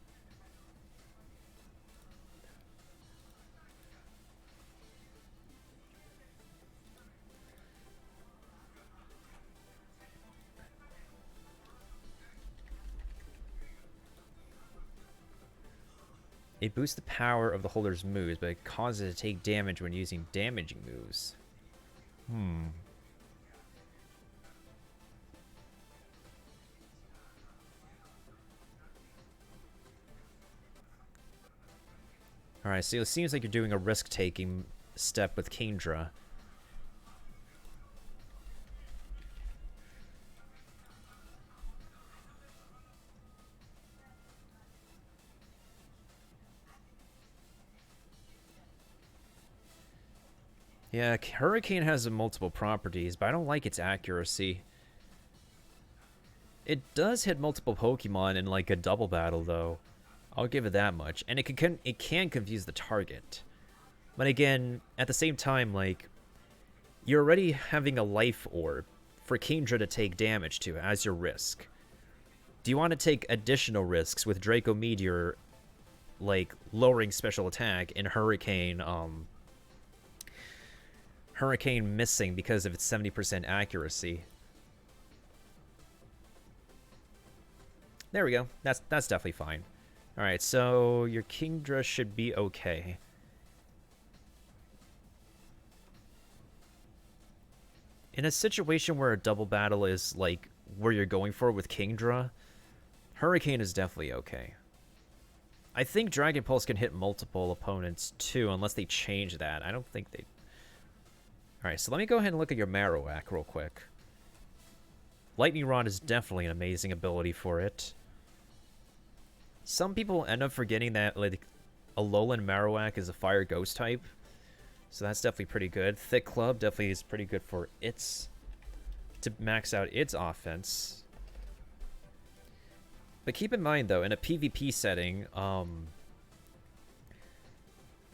S1: It boosts the power of the holder's moves, but it causes it to take damage when using damaging moves. Alright, so it seems like you're doing a risk-taking step with Kingdra. Yeah, Hurricane has multiple properties, but I don't like its accuracy. It does hit multiple Pokemon in like a double battle, though. I'll give it that much. And it can confuse the target. But again, at the same time, like, you're already having a Life Orb for Kingdra to take damage to as your risk. Do you want to take additional risks with Draco Meteor, like, lowering special attack and Hurricane missing because of its 70% accuracy? There we go. That's definitely fine. Alright, so your Kingdra should be okay. In a situation where a double battle is, like, where you're going for with Kingdra, Hurricane is definitely okay. I think Dragon Pulse can hit multiple opponents, too, unless they change that. I don't think they... Alright, so let me go ahead and look at your Marowak real quick. Lightning Rod is definitely an amazing ability for it. Some people end up forgetting that, like, Alolan Marowak is a Fire Ghost type. So that's definitely pretty good. Thick Club definitely is pretty good for its... to max out its offense. But keep in mind, though, in a PvP setting,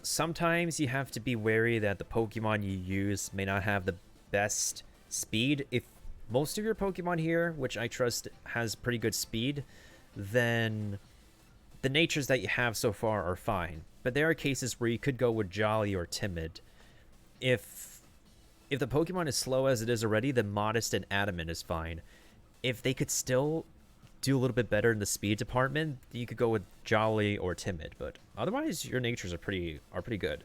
S1: sometimes you have to be wary that the Pokemon you use may not have the best speed. If most of your Pokemon here, which I trust has pretty good speed, then the natures that you have so far are fine. But there are cases where you could go with Jolly or Timid. If the Pokemon is slow as it is already, then Modest and Adamant is fine. If they could still do a little bit better in the speed department, you could go with Jolly or Timid. But otherwise, your natures are pretty good.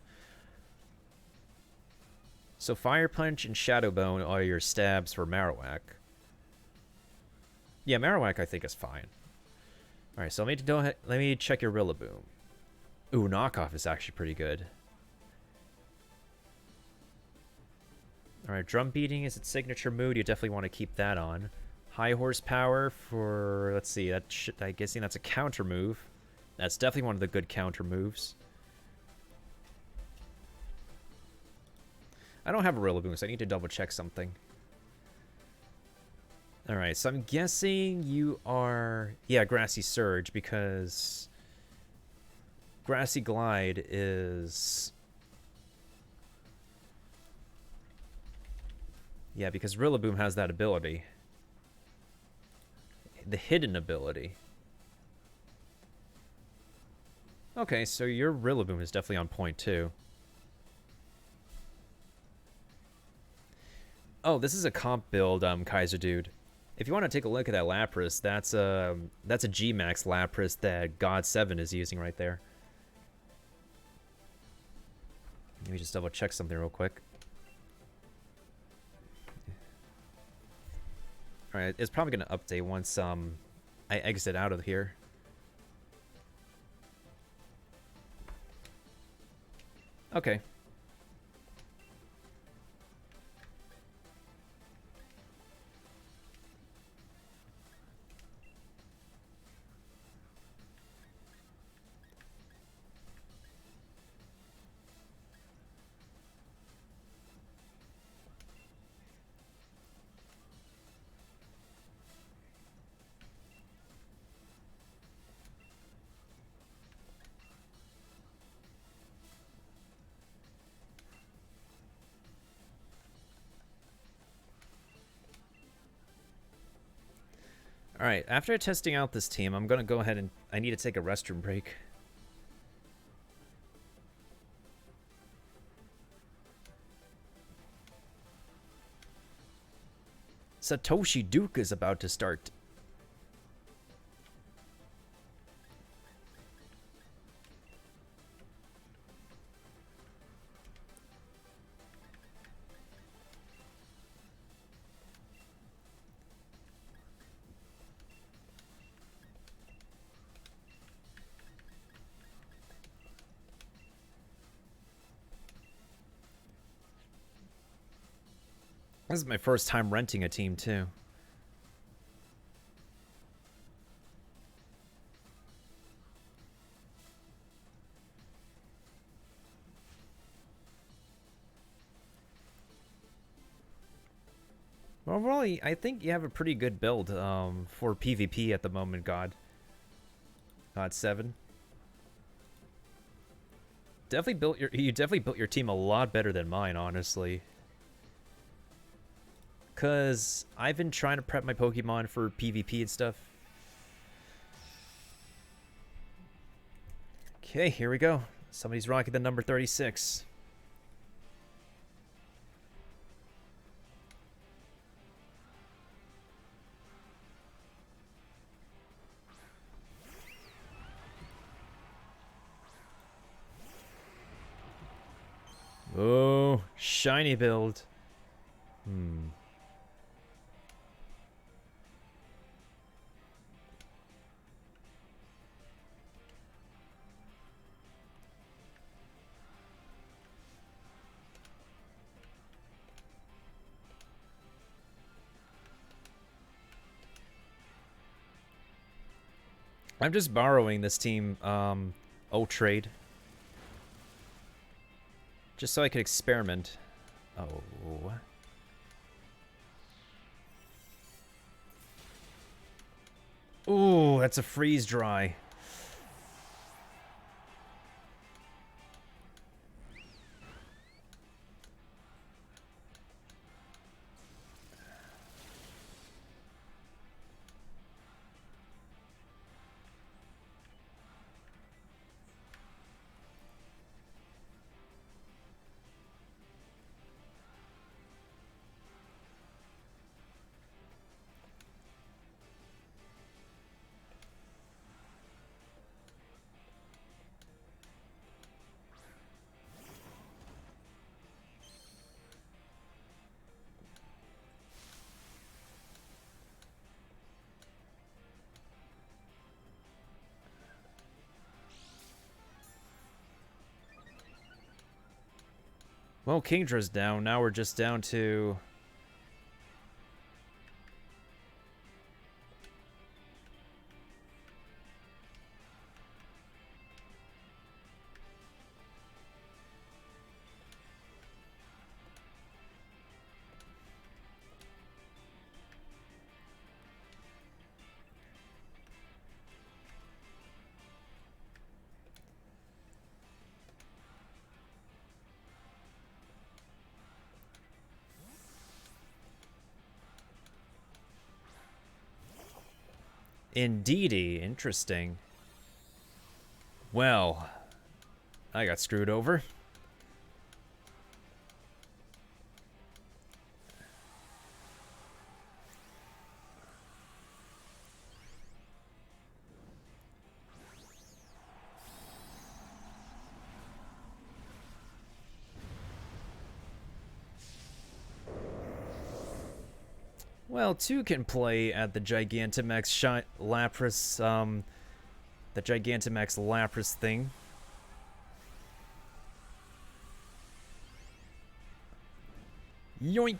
S1: So Fire Punch and Shadow Bone are your stabs for Marowak. Yeah, Marowak I think is fine. All right, so let me check your Rillaboom. Ooh, Knockoff is actually pretty good. All right, Drum Beating is its signature mood. You definitely want to keep that on. High Horsepower for, let's see, I'm guessing that's a counter move. That's definitely one of the good counter moves. I don't have a Rillaboom, so I need to double check something. Alright, so I'm guessing you are... Yeah, Grassy Surge, because... Grassy Glide is... Yeah, because Rillaboom has that ability. The hidden ability. Okay, so your Rillaboom is definitely on point, too. Oh, this is a comp build, Kaiser Dude. If you want to take a look at that Lapras, that's a G-Max Lapras that God 7 is using right there. Let me just double check something real quick. Alright, it's probably going to update once I exit out of here. Okay. Alright, after testing out this team, I'm going to go ahead and... I need to take a restroom break. Satoshi Duke is about to start. This is my first time renting a team, too. Well, really, I think you have a pretty good build for PvP at the moment, God 7. You definitely built your team a lot better than mine, honestly. Because I've been trying to prep my Pokemon for PvP and stuff. Okay, here we go. Somebody's rocking the number 36. Oh, shiny build. I'm just borrowing this team, trade. Just so I could experiment. Oh. Ooh, that's a freeze dry. Well, Kingdra's down. Now we're just down to... Indeedy. Interesting. Well, I got screwed over. Well, two can play at the Gigantamax Lapras, the Gigantamax Lapras thing. Yoink!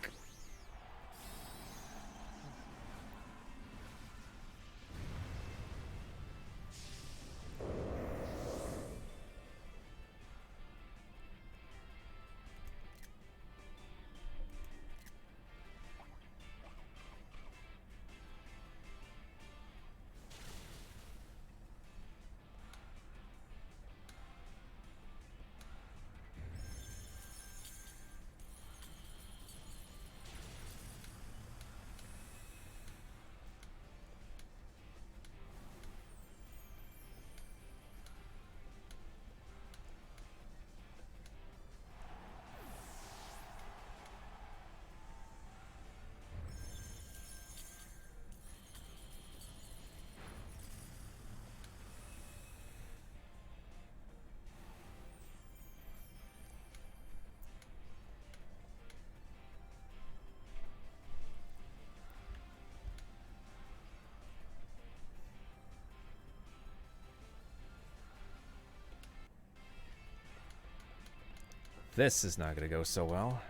S1: This is not gonna go so well.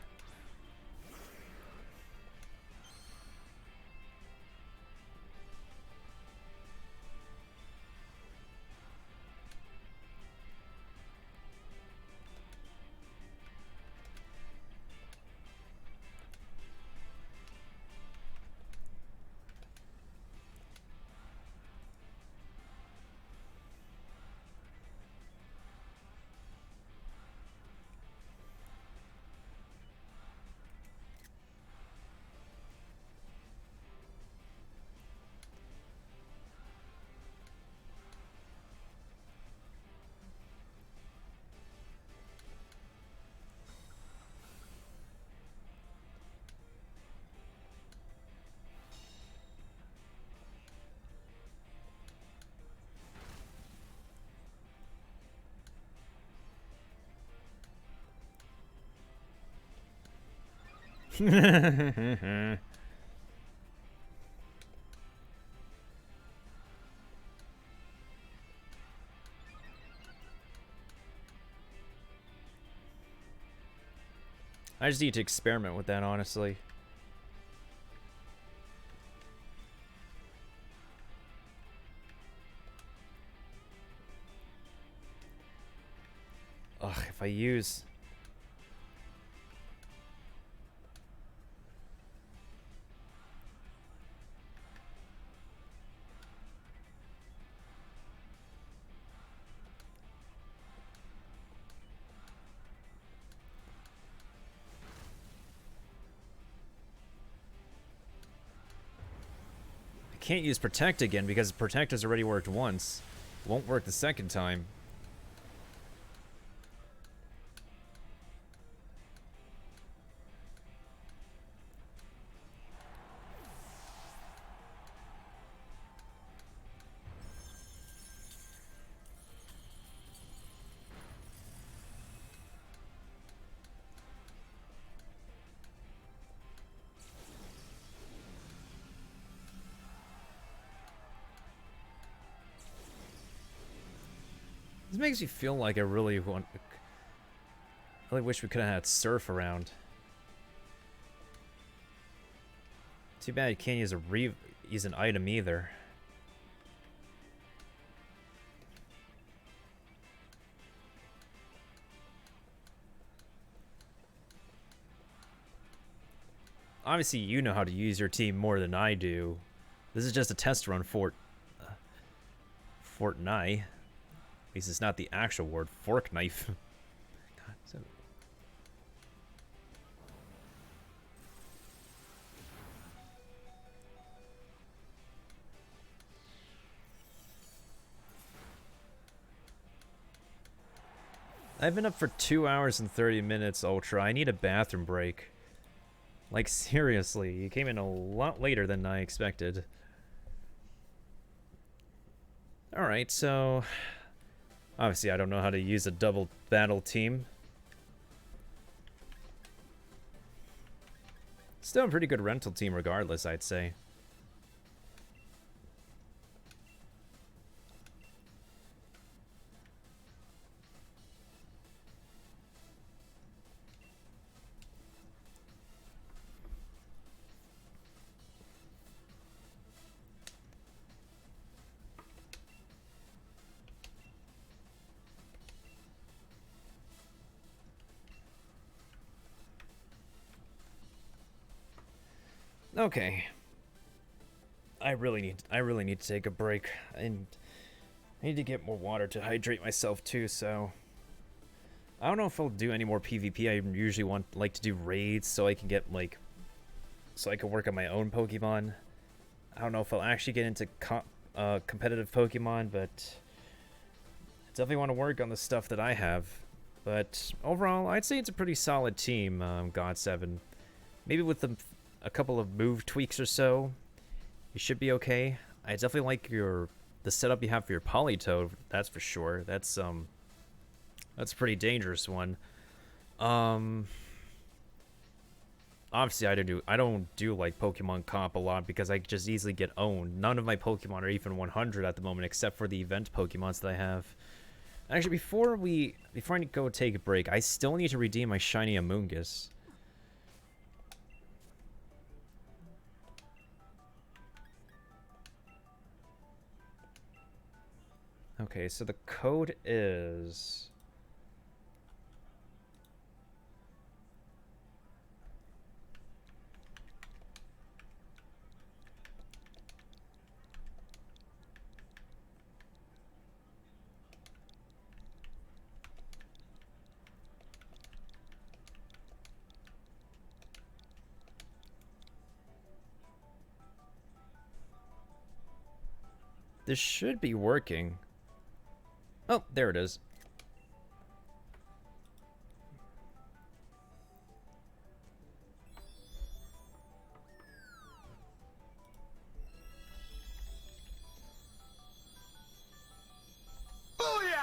S1: I just need to experiment with that, honestly. Ugh, if I use... can't use Protect again because Protect has already worked once. Won't work the second time. This makes me feel like I really wish we could have had Surf around. Too bad you can't use an item either. Obviously, you know how to use your team more than I do. This is just a test run for Fortnite. At least it's not the actual word, fork knife. God, so... I've been up for 2 hours and 30 minutes, Ultra. I need a bathroom break. Like, seriously, you came in a lot later than I expected. Alright, so... Obviously, I don't know how to use a double battle team. Still a pretty good rental team regardless, I'd say. Okay. I really need to take a break, and I need to get more water to hydrate myself too, so I don't know if I'll do any more PvP. I usually like to do raids so I can get so I can work on my own Pokemon. I don't know if I'll actually get into competitive Pokemon, but I definitely want to work on the stuff that I have. But overall, I'd say it's a pretty solid team, God7. Maybe with a couple of move tweaks or so, you should be okay. I definitely like the setup you have for your Politoed, that's for sure. That's a pretty dangerous one. Obviously I don't do like Pokemon comp a lot because I just easily get owned. None of my Pokemon are even 100 at the moment except for the event Pokemons that I have. Actually, before I go take a break, I still need to redeem my shiny Amoonguss. Okay, so the code is... This should be working. Oh, there it is.
S2: Booyah!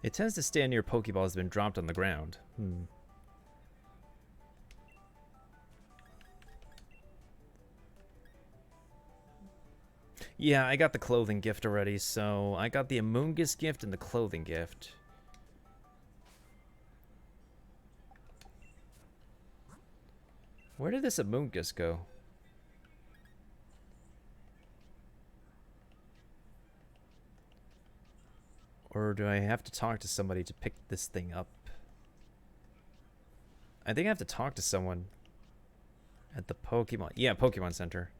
S1: It tends to stand near Pokeballs has been dropped on the ground. Yeah, I got the clothing gift already, so I got the Amoonguss gift and the clothing gift. Where did this Amoonguss go? Or do I have to talk to somebody to pick this thing up? I think I have to talk to someone at the Pokemon... Yeah, Pokemon Center.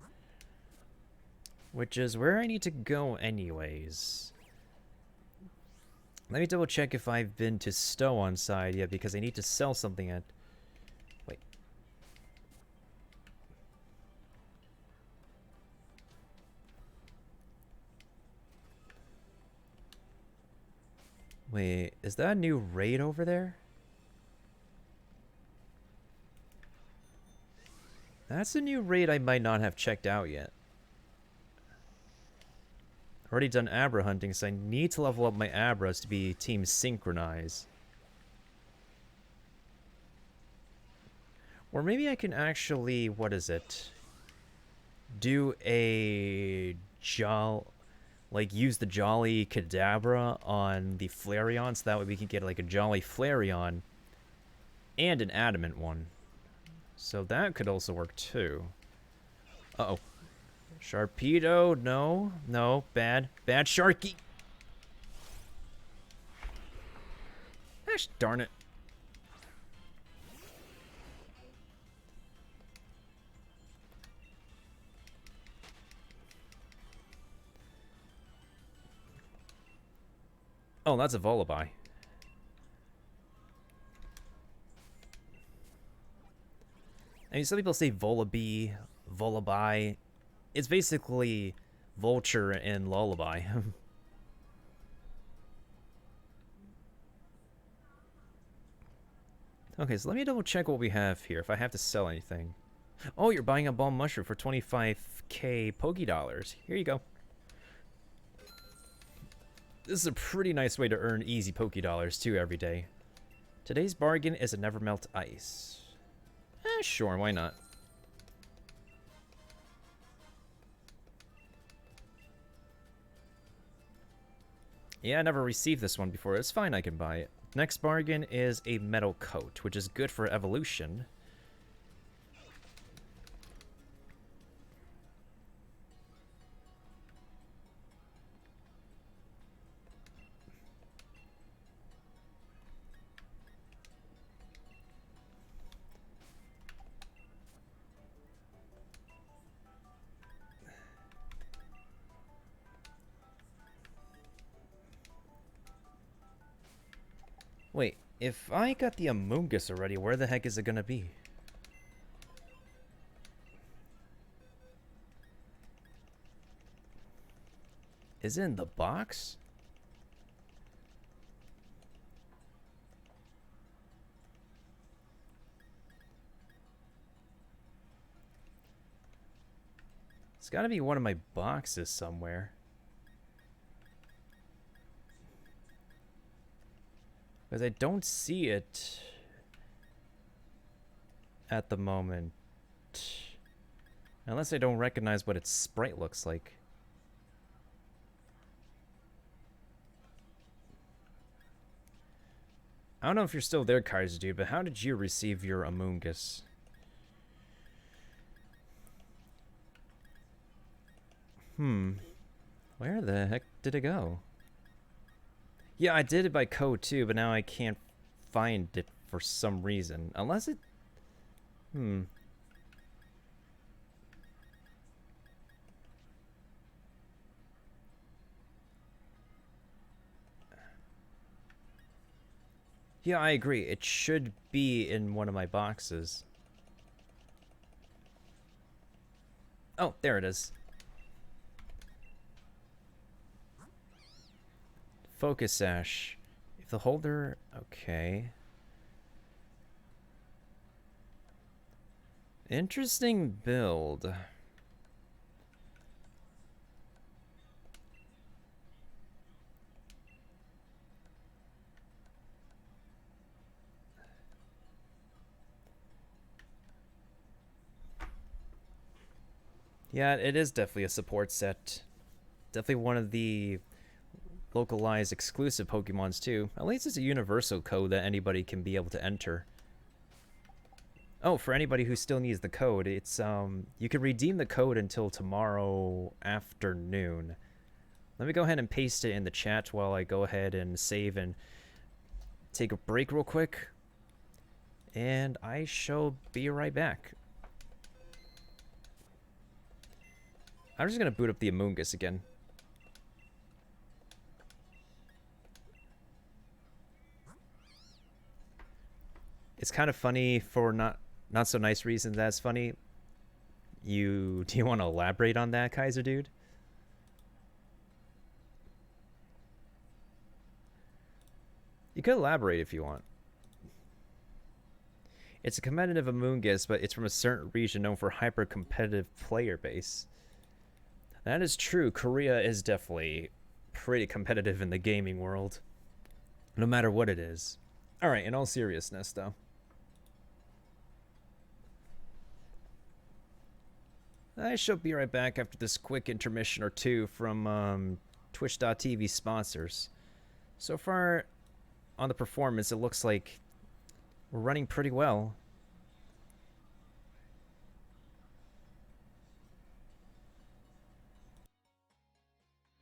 S1: Which is where I need to go anyways. Let me double check if I've been to Stowe on side yet, because I need to sell something at... Wait. Wait, is that a new raid over there? That's a new raid I might not have checked out yet. Already done Abra hunting, so I need to level up my Abras to be team synchronize. Or maybe I can actually, what is it? Do a like use the Jolly Kadabra on the Flareon, so that way we can get like a Jolly Flareon and an Adamant one. So that could also work too. Uh-oh. Sharpedo, no, no, bad Sharky. Gosh darn it. Oh, that's a Volibee. I mean, some people say Volibee, Volibee. It's basically Vulture and Lullaby. Okay, so let me double check what we have here, if I have to sell anything. Oh, you're buying a Bomb Mushroom for 25k Poké Dollars. Here you go. This is a pretty nice way to earn easy Poké Dollars, too, every day. Today's bargain is a Never Melt Ice. Sure, why not? Yeah, I never received this one before. It's fine, I can buy it. Next bargain is a Metal Coat, which is good for evolution. Wait, if I got the Amoonguss already, where the heck is it gonna be? Is it in the box? It's gotta be one of my boxes somewhere. Because I don't see it at the moment. Unless I don't recognize what its sprite looks like. I don't know if you're still there, Kaiser Dude, but how did you receive your Amoonguss? Where the heck did it go? Yeah, I did it by code too, but now I can't find it for some reason. Unless it... Yeah, I agree. It should be in one of my boxes. Oh, there it is. Focus Sash. If the holder... Okay. Interesting build. Yeah, it is definitely a support set. Definitely one of the localized exclusive Pokemons too. At least it's a universal code that anybody can be able to enter. Oh, for anybody who still needs the code, it's you can redeem the code until tomorrow afternoon. Let me go ahead and paste it in the chat while I go ahead and save and take a break real quick. And I shall be right back. I'm just gonna boot up the Amoonguss again. It's kind of funny for not so nice reasons. That's funny. Do you want to elaborate on that, Kaiser dude? You could elaborate if you want. It's a competitive Among Us, but it's from a certain region known for hyper-competitive player base. That is true. Korea is definitely pretty competitive in the gaming world. No matter what it is. Alright, in all seriousness, though. I shall be right back after this quick intermission or two from Twitch.tv sponsors. So far, on the performance, it looks like we're running pretty well.